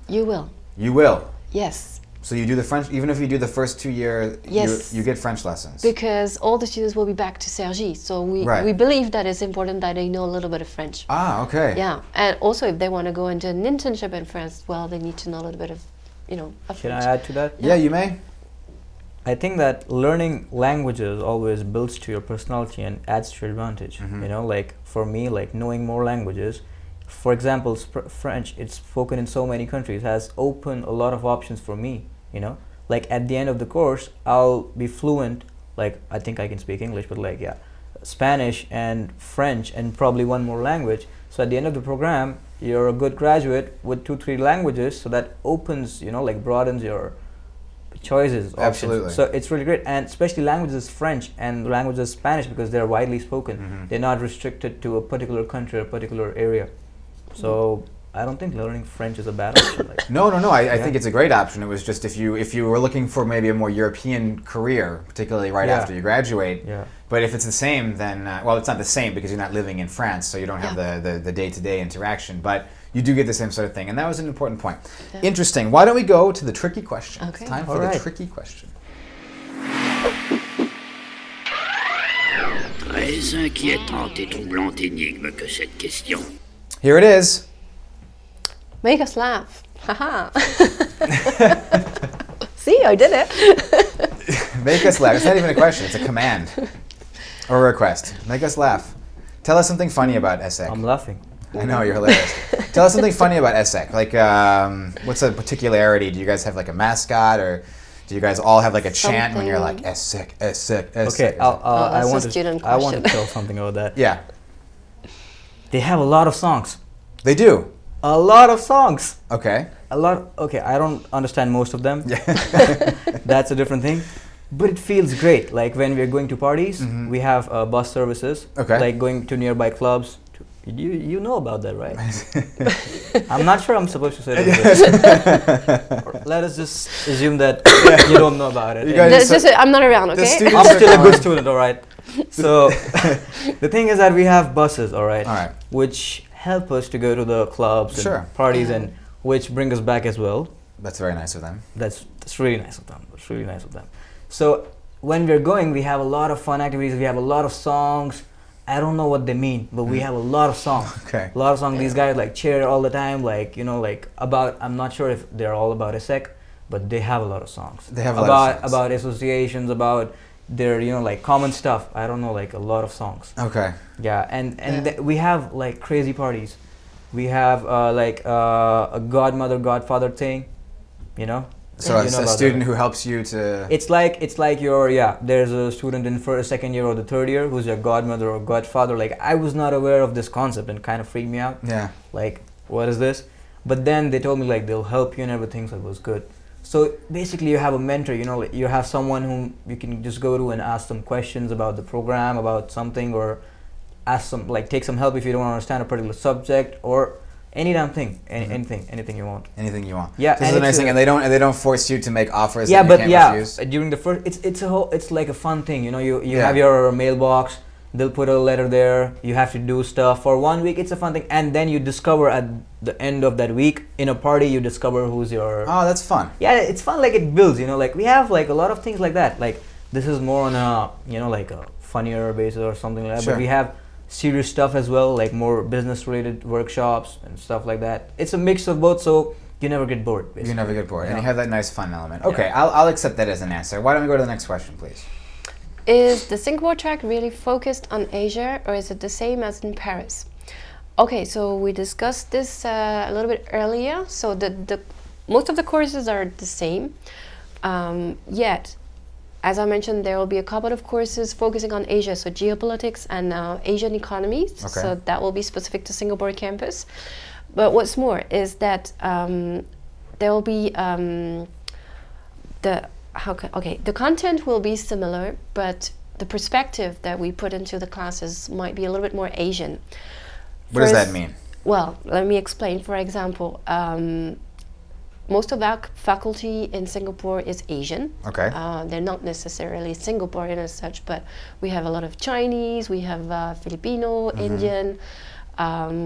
You will. You will? Yes. So you do the French, even if you do the first 2 years, Yes. you get French lessons. Because all the students will be back to Cergy, so we believe that it's important that they know a little bit of French. Ah, okay. Yeah, and also if they want to go into an internship in France, well, they need to know a little bit of, of Can I French. add to that? Yeah, you may. I think that learning languages always builds to your personality and adds to your advantage. Like for me, like knowing more languages, for example, French, it's spoken in so many countries, has opened a lot of options for me, Like at the end of the course, I'll be fluent, like I think I can speak English, but like, yeah, Spanish and French and probably one more language. So at the end of the program, you're a good graduate with 2-3 languages, so that opens, like broadens your choices, options. Absolutely. So it's really great, and especially languages French and languages Spanish, because they're widely spoken. They're not restricted to a particular country or particular area. So I don't think learning French is a bad option. Like. No. I think it's a great option. It was just if you were looking for maybe a more European career, particularly right after you graduate. Yeah. But if it's the same, then well, it's not the same because you're not living in France, so you don't have the day-to-day interaction. But you do get the same sort of thing, and that was an important point. Yeah. Interesting. Why don't we go to the tricky question? Okay. It's time for the tricky question. Très inquiétante et troublante énigme que cette question. Here it is. Make us laugh. Haha. See, I did it. Make us laugh. It's not even a question. It's a command or a request. Make us laugh. Tell us something funny about ESSEC. I'm laughing. I know, you're hilarious. Tell us something funny about ESSEC. Like, what's a particularity? Do you guys have like a mascot, or do you guys all have like a chant when you're like ESSEC, ESSEC, ESSEC? Okay, I that's want a student I want question. to tell something about that. Yeah, They have a lot of songs. they do. A lot of songs. Okay. A lot. Okay, I don't understand most of them. Yeah. That's a different thing. But it feels great. Like when we're going to parties, we have bus services. Okay. Like going to nearby clubs. You know about that, right? I'm not sure I'm supposed to say that. Or let us just assume that you don't know about it. You guys- That's just I'm not around, okay? students I'm are still a going. good student, all right? So the thing is that we have buses, all right? All right. Which help us to go to the clubs Sure. and parties, Yeah. and which bring us back as well. That's very nice of them. That's really nice of them. That's really nice of them. So when we're going, we have a lot of fun activities. We have a lot of songs. I don't know what they mean, but we have a lot of songs. Okay. A lot of songs. These guys like cheer all the time, like like about. I'm not sure if they're all about ESSEC, but they have a lot of songs. They have a lot of songs. About associations, about their like common stuff. I don't know, like a lot of songs. Okay. Yeah, and we have like crazy parties. We have a godmother godfather thing, So You it's know a about student that. who helps you to. It's like there's a student in first, second year or the third year who's your godmother or godfather. Like I was not aware of this concept and kind of freaked me out. Yeah. Like what is this? But then they told me like they'll help you and everything, so it was good. So basically you have a mentor, like you have someone whom you can just go to and ask some questions about the program, about something, or take some help if you don't understand a particular subject, or any damn thing, anything you want. Anything you want. Yeah, This is and a nice it's thing, a- and they don't force you to make offers. Yeah, that but you can't refuse. during the first, it's like a fun thing, you Yeah. have your mailbox, they'll put a letter there, you have to do stuff for 1 week. It's a fun thing, and then you discover at the end of that week in a party, you discover who's your. Oh, that's fun. Yeah, it's fun. Like it builds, like we have like a lot of things like that. Like this is more on a like a funnier basis or something like that. Sure. But we have serious stuff as well, like more business related workshops and stuff like that. It's a mix of both, so you never get bored. Basically. You never get bored, and Yeah. you have that nice fun element. Okay, I'll accept that as an answer. Why don't we go to the next question, please? Is the Singapore track really focused on Asia, or is it the same as in Paris? Okay, so we discussed this a little bit earlier. So the most of the courses are the same, yet, as I mentioned, there will be a couple of courses focusing on Asia, so geopolitics and Asian economies. Okay. So that will be specific to Singapore campus. But what's more is that there will be the content will be similar, but the perspective that we put into the classes might be a little bit more Asian. What does that mean? Well, let me explain. For example, most of our faculty in Singapore is Asian. Okay. They're not necessarily Singaporean as such, but we have a lot of Chinese, we have Filipino, Indian,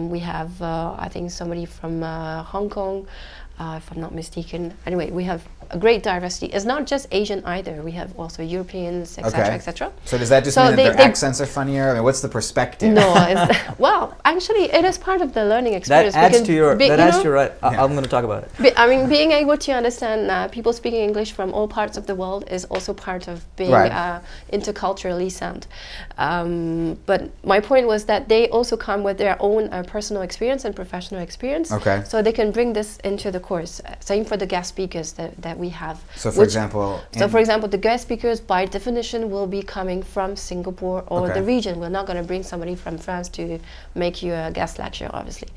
we have, I think, somebody from Hong Kong, if I'm not mistaken. Anyway, we have a great diversity. It's not just Asian either. We have also Europeans, etc., etc. So does that just mean that their accents are funnier? I mean, what's the perspective? No, well, actually, it is part of the learning experience. That adds to your. Right. I'm going to talk about it. I mean, being able to understand people speaking English from all parts of the world is also part of being interculturally sound. But my point was that they also come with their own personal experience and professional experience. Okay. So they can bring this into the course. Same for the guest speakers that we have. So for example, the guest speakers by definition will be coming from Singapore or the region. We're not going to bring somebody from France to make you a guest lecture, obviously.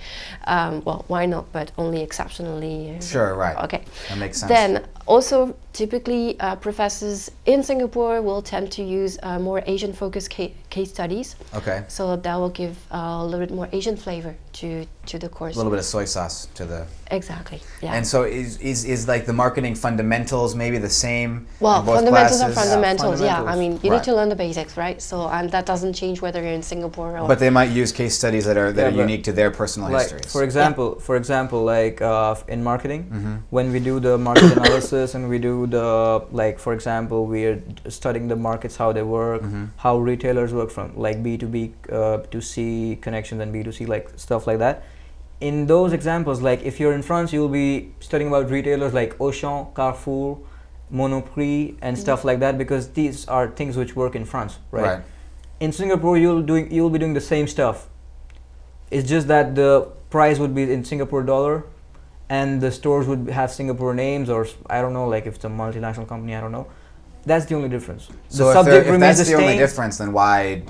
Well, why not? But only exceptionally. Sure, right. Okay. That makes sense. Then also, typically, professors in Singapore will tend to use more Asian-focused case studies. Okay. So that will give a little bit more Asian flavor to the course. A little bit of soy sauce to the. Exactly. Yeah. And so is like the marketing fundamentals maybe the same? Well, in both fundamentals classes? are fundamentals. Yeah. Fundamentals. I mean, you need to learn the basics, right? So that doesn't change whether you're in Singapore or. But they might use case studies that are unique to their personal histories. For example, like in marketing, when we do the market analysis and we do the for example, we are studying the markets, how they work, how retailers work from like B2B to C connections and B2C, like stuff like that. In those examples, like if you're in France, you'll be studying about retailers like Auchan, Carrefour, Monoprix, and stuff like that, because these are things which work in France, right? In Singapore, you'll be doing the same stuff. It's just that the price would be in Singapore dollar, and the stores would have Singapore names, or I don't know, like if it's a multinational company, I don't know. That's the only difference. So if that's the only difference, then why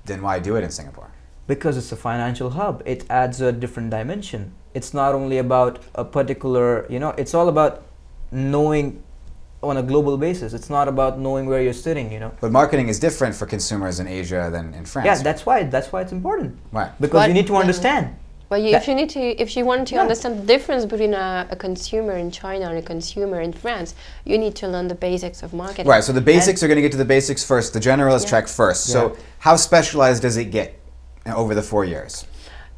do it in Singapore? Because it's a financial hub. It adds a different dimension. It's not only about a particular, it's all about knowing on a global basis. It's not about knowing where you're sitting, But marketing is different for consumers in Asia than in France. Yeah, that's why it's important. Right. Because you need to understand. But if you want to understand the difference between a consumer in China and a consumer in France, you need to learn the basics of marketing. Right. So the basics are going to get to the basics first. The generalist track first. So how specialized does it get over the 4 years?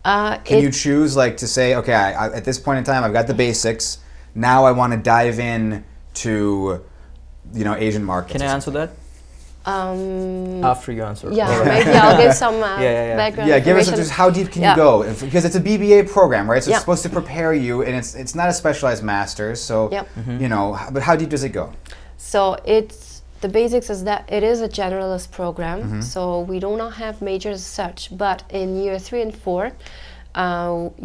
Can you choose to say, okay, at this point in time, I've got the basics. Now I want to dive in to, Asian markets. Can I answer that? After you answer. Yeah, maybe I'll give some background give us information. how deep can you go? Because it's a BBA program, right? So it's supposed to prepare you, and it's not a specialized master's. So but how deep does it go? So the basics is that it is a generalist program. So we do not have majors as such, but in year 3 and 4.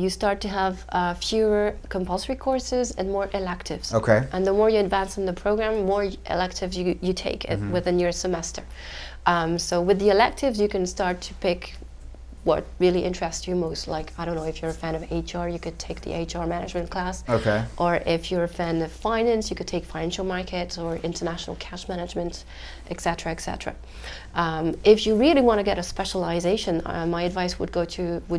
You start to have fewer compulsory courses and more electives. Okay. And the more you advance in the program, more electives you take within your semester. So with the electives, you can start to pick what really interests you most. Like, I don't know, if you're a fan of HR, you could take the HR management class. Okay. Or if you're a fan of finance, you could take financial markets or international cash management, etc., etc. If you really want to get a specialization, my advice would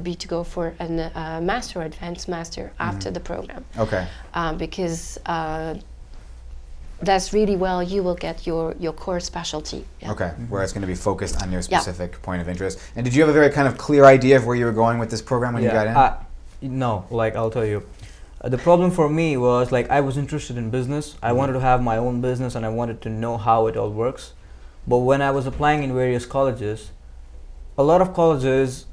be to go for a master or advanced master after the program. Okay. Because that's really well you will get your core specialty. Yeah. Okay, where it's going to be focused on your specific point of interest. And did you have a very kind of clear idea of where you were going with this program when you got in? No, I'll tell you. The problem for me was I was interested in business. I wanted to have my own business and I wanted to know how it all works. But when I was applying in various colleges, a lot of colleges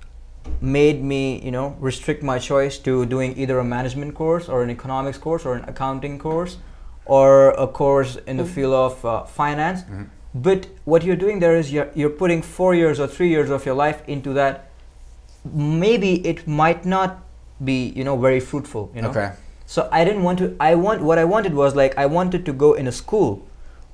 made me, restrict my choice to doing either a management course or an economics course or an accounting course, or a course in the field of finance. But what you're doing there is you're putting 4 years or 3 years of your life into that. Maybe it might not be very fruitful. Okay. So I didn't want to. What I wanted was I wanted to go in a school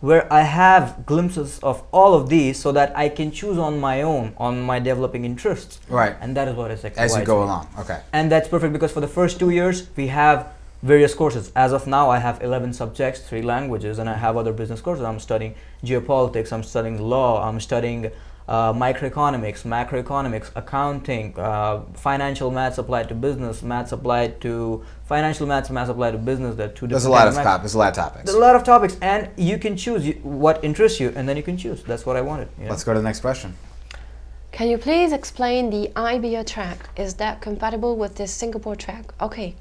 where I have glimpses of all of these, so that I can choose on my own, on my developing interests. Right. And that is what ESSEC as you go along. Okay. And that's perfect, because for the first 2 years we have various courses. As of now, I have 11 subjects, 3 languages, and I have other business courses. I'm studying geopolitics, I'm studying law, I'm studying microeconomics, macroeconomics, accounting, financial maths applied to business, maths applied to financial maths, maths applied to business. There are two different. There's a lot of topics. There's a lot of topics, and you can choose what interests you, and then you can choose. That's what I wanted. You know? Let's go to the next question. Can you please explain the IBA track? Is that compatible with this Singapore track? Okay.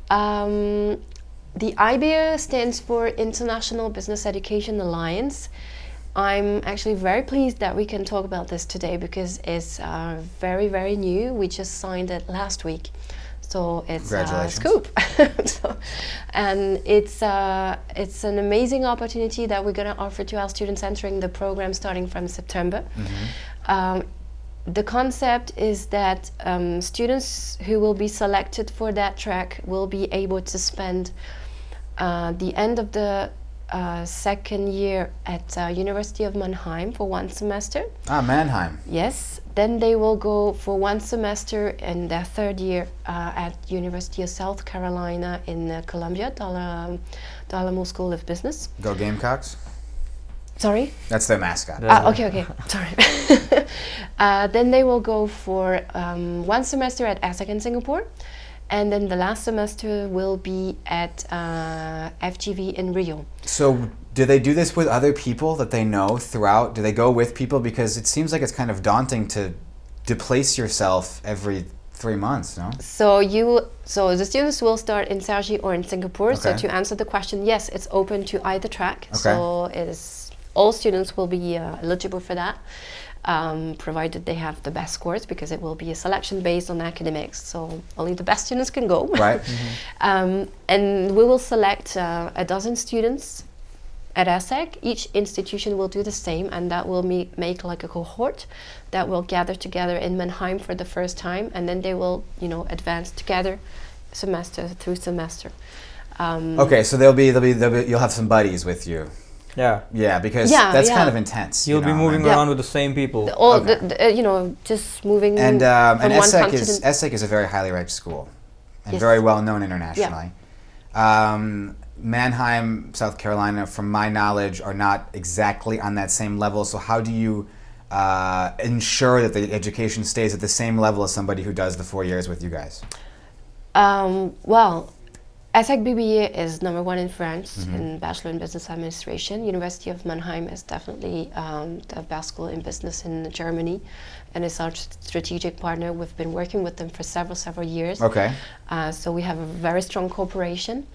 The IBA stands for International Business Education Alliance. I'm actually very pleased that we can talk about this today because it's very, very new. We just signed it last week. So it's a scoop. And it's an amazing opportunity that we're going to offer to our students entering the program starting from September. The concept is that students who will be selected for that track will be able to spend the end of the second year at University of Mannheim for 1 semester. Ah, Mannheim. Yes. Then they will go for 1 semester in their third year at University of South Carolina in Columbia, Dalamo School of Business. Go Gamecocks. Sorry? That's their mascot. Okay. Sorry. Then they will go for 1 semester at ESSEC in Singapore. And then the last semester will be at FGV in Rio. So do they do this with other people that they know throughout? Do they go with people? Because it seems like it's kind of daunting to place yourself every 3 months, no? So the students will start in Sergi or in Singapore. Okay. So to answer the question, yes, it's open to either track. Okay. So all students will be eligible for that. Provided they have the best scores, because it will be a selection based on academics, so only the best students can go. Right. And we will select a dozen students at ESSEC. Each institution will do the same, and that will make like a cohort that will gather together in Mannheim for the first time, and then they will, advance together semester through semester. Okay, so you'll have some buddies with you. Yeah, because that's kind of intense. You'll be moving around with the same people. Just moving. And from ESSEC is a very highly ranked school, and very well known internationally. Mannheim, South Carolina, from my knowledge, are not exactly on that same level. So how do you ensure that the education stays at the same level as somebody who does the 4 years with you guys? Well, ESSEC BBA is #1 in France in Bachelor in Business Administration. University of Mannheim is definitely the best school in business in Germany, and it's our strategic partner. We've been working with them for several years. Okay. So we have a very strong cooperation.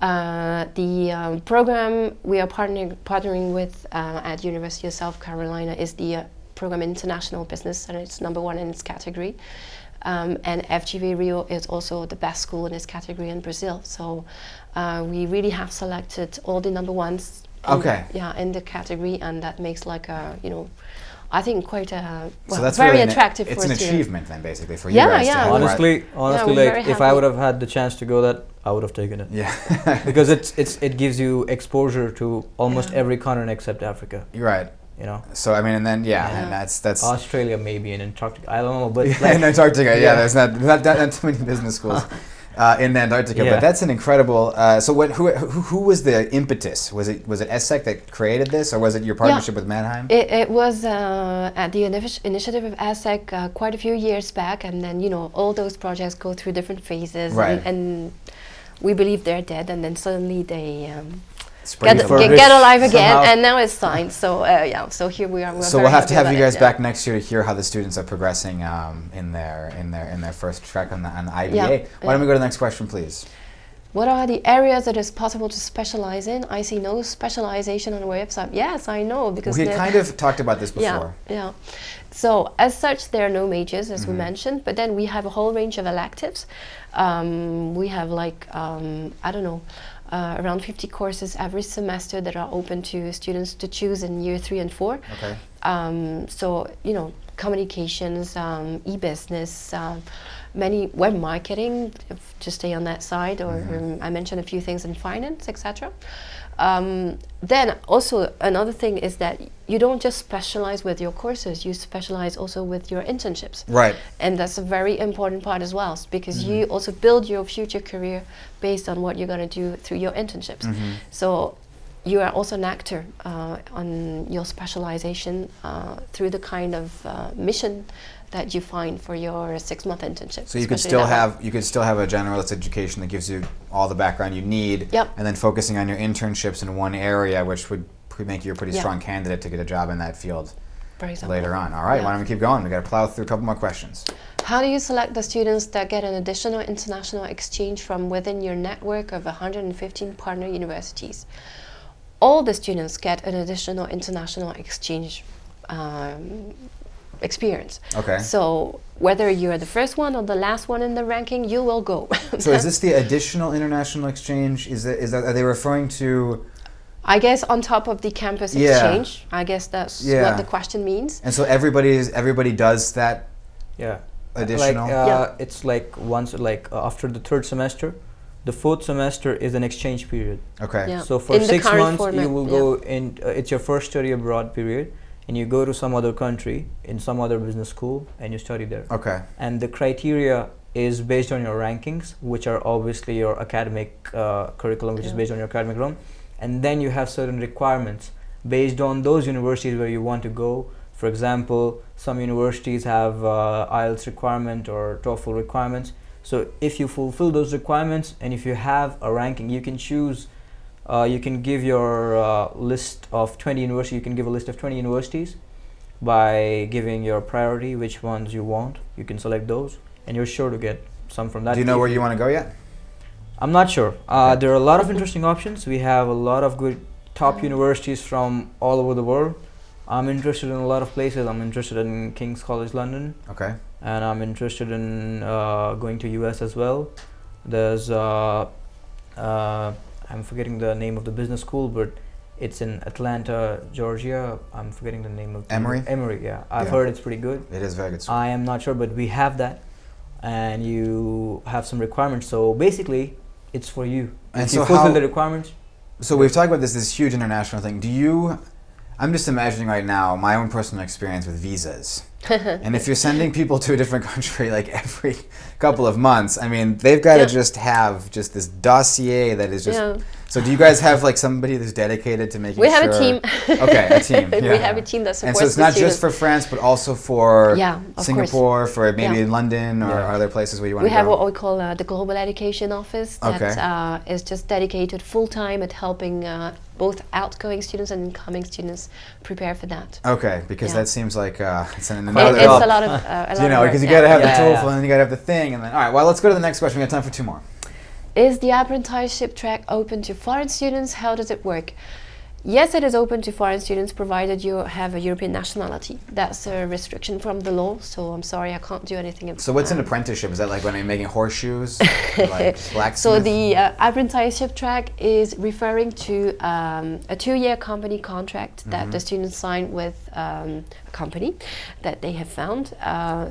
The program we are partnering with at University of South Carolina is the program International Business, and it's #1 in its category. And FGV Rio is also the best school in its category in Brazil. So we really have selected all the #1s in the category, and that makes like a, I think quite a so that's very really attractive. It's for an student. achievement then, basically, for you guys. Yeah. Honestly, like if I would have had the chance to go that, I would have taken it. Yeah. Because it gives you exposure to almost every continent except Africa. You're right. So I mean, and then and that's Australia maybe, and Antarctica. I don't know, but in Antarctica, there's not too many business schools in Antarctica. But that's an incredible. So who was the impetus? Was it ESSEC that created this, or was it your partnership with Mannheim? It was at the initiative of ESSEC quite a few years back, and then all those projects go through different phases, right. and we believe they're dead, and then suddenly they. Get alive again, somehow. And now it's signed. So so here we are. So we'll have to have you guys back next year to hear how the students are progressing in their first track on the IBA. Why don't we go to the next question, please? What are the areas that is possible to specialize in? I see no specialization on the website. Yes, I know, because we had kind of talked about this before. Yeah. So as such, there are no majors, as we mentioned, but then we have a whole range of electives. We have like around 50 courses every semester that are open to students to choose in year 3 and 4. Okay. So communications, e-business, many web marketing, to stay on that side, or I mentioned a few things in finance, etc. Then also another thing is that you don't just specialize with your courses, you specialize also with your internships. Right. And that's a very important part as well, because you also build your future career based on what you're going to do through your internships. So you are also an actor on your specialization through the kind of mission that you find for your 6-month internship. So you could still have a generalist education that gives you all the background you need, and then focusing on your internships in one area, which would make you a pretty strong candidate to get a job in that field later on. All right, why don't we keep going? We got to plow through a couple more questions. How do you select the students that get an additional international exchange from within your network of 115 partner universities? All the students get an additional international exchange experience. Okay. So whether you're the first one or the last one in the ranking, you will go. So is this the additional international exchange? Are they referring to? I guess on top of the campus exchange. I guess that's what the question means. And so everybody does that. Yeah. Additional. It's like once, after the 3rd semester, the 4th semester is an exchange period. Okay. Yeah. So for 6 months, format, you will go in. It's your first study abroad period, and you go to some other country in some other business school, and you study there. Okay. And the criteria is based on your rankings, which are obviously your academic curriculum, which is based on your academic room. And then you have certain requirements based on those universities where you want to go. For example, some universities have IELTS requirement or TOEFL requirements. So if you fulfill those requirements and if you have a ranking, you can choose, you can give your list of 20 universities, you can give a list of 20 universities by giving your priority, which ones you want. You can select those and you're sure to get some from that. Do you know where you want to go yet? I'm not sure. There are a lot of interesting options. We have a lot of good top universities from all over the world. I'm interested in a lot of places. I'm interested in King's College London. Okay. And I'm interested in going to US as well. There's I'm forgetting the name of the business school, but it's in Atlanta, Georgia. I'm forgetting the name of Emory. Emory, yeah. I've heard it's pretty good. It is very good school. I am not sure, but we have that, and you have some requirements. So basically, it's for you. And if so you fulfill the requirements. So we've talked about this huge international thing. I'm just imagining right now my own personal experience with visas. And if you're sending people to a different country like every couple of months, I mean, they've got to just have this dossier that is just... So do you guys have like somebody that's dedicated to making sure... We have a team. Okay, a team. Yeah. We have a team that supports the And so it's not students. just for France, but also for Singapore, course. for maybe London or other places where you want to go? We have what we call the Global Education Office that is just dedicated full-time at helping both outgoing students and incoming students prepare for that. Okay, because that seems like it's an It's a lot of because you got to have the TOEFL and then you got to have the thing, and then all right. Well, let's go to the next question. We got time for 2 more. Is the apprenticeship track open to foreign students? How does it work? Yes, it is open to foreign students provided you have a European nationality. That's a restriction from the law, so I'm sorry, I can't do anything about So what's an apprenticeship? Is that like when I'm making horseshoes? Like blacksmith? So the apprenticeship track is referring to a 2-year company contract that the students sign with a company that they have found.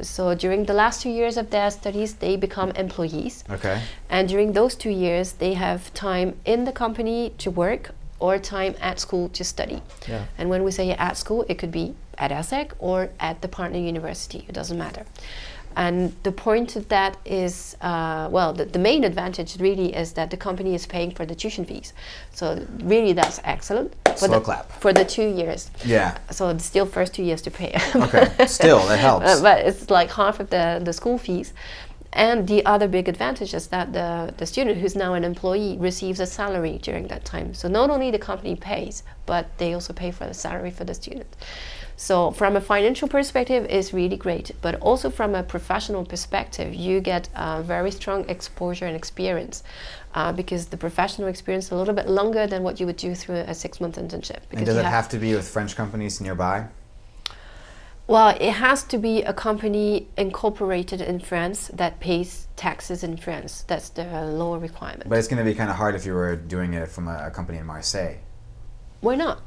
So during the last 2 years of their studies, they become employees. Okay. And during those 2 years, they have time in the company to work or time at school to study. Yeah. And when we say at school, it could be at ESSEC or at the partner university, it doesn't matter. And the point of that is, the main advantage really is that the company is paying for the tuition fees. So really that's excellent. Slow clap. For the 2 years. Yeah. So it's still first 2 years to pay. Okay, still, that helps. But it's like half of the school fees. And the other big advantage is that the student who's now an employee receives a salary during that time. So not only the company pays, but they also pay for the salary for the student. So from a financial perspective, it's really great. But also from a professional perspective, you get very strong exposure and experience because the professional experience is a little bit longer than what you would do through a 6-month internship. And does it have to be with French companies nearby? Well, it has to be a company incorporated in France that pays taxes in France. That's the law requirement. But it's going to be kind of hard if you were doing it from a company in Marseille. Why not?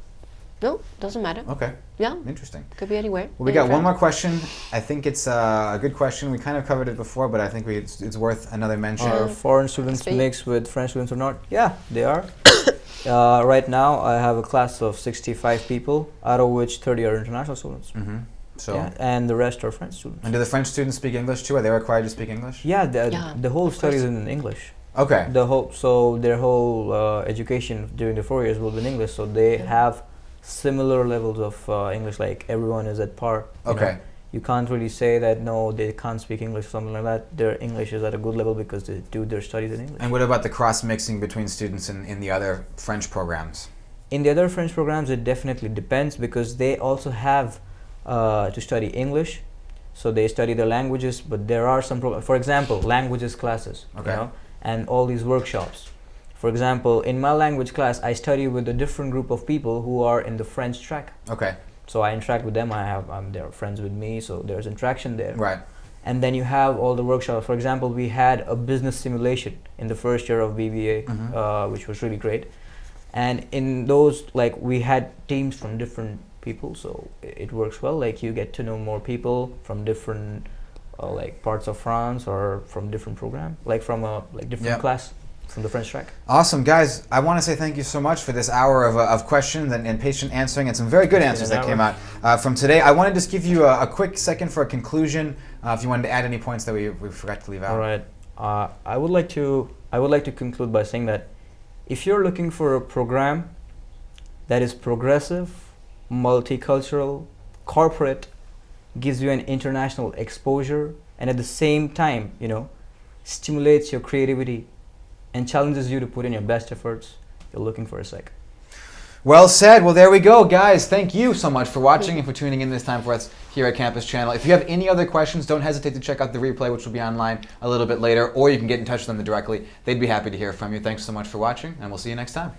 No, doesn't matter. Okay. Yeah, Interesting. could be anywhere. Well, we got one more question. I think it's a good question. We kind of covered it before, but I think it's worth another mention. Are foreign students Sweet. mixed with French students or not? Yeah, they are. Right now, I have a class of 65 people, out of which 30 are international students. So, Yeah, and the rest are French students. and do the French students speak English too? Are they required to speak English? Yeah, Yeah, the whole of study is course. in English. Okay. So their whole education during the 4 years will be in English. So they have similar levels of English. Like everyone is at par. You know. Okay. You can't really say that no, they can't speak English or something like that. Their English is at a good level because they do their studies in English. And what about the cross-mixing between students in the other French programs? In the other French programs, it definitely depends because they also have to study English. So they study the languages, but there are some for example, languages classes, Okay. you know, and all these workshops. For example, in my language class, I study with a different group of people who are in the French track. Okay. So I interact with them. They're friends with me, so there's interaction there. Right. And then you have all the workshops. For example, we had a business simulation in the first year of BBA, which was really great. And in those, like, we had teams from different people, so it works well. Like, you get to know more people from different like parts of France or from different program, like from a different class from the French track. Awesome, guys. I want to say thank you so much for this hour of questions and patient answering and some very good answers that came out from today. I want to just give you a quick second for a conclusion, if you wanted to add any points that we forgot to leave out. All right. I would like to conclude by saying that if you're looking for a program that is progressive, multicultural, corporate, gives you an international exposure, and at the same time, you know, stimulates your creativity and challenges you to put in your best efforts, you're looking for ESSEC. Well said. Well, there we go, guys. Thank you so much for watching and for tuning in this time for us here at Campus Channel. If you have any other questions, don't hesitate to check out the replay, which will be online a little bit later, or you can get in touch with them directly. They'd be happy to hear from you. Thanks so much for watching, and we'll see you next time.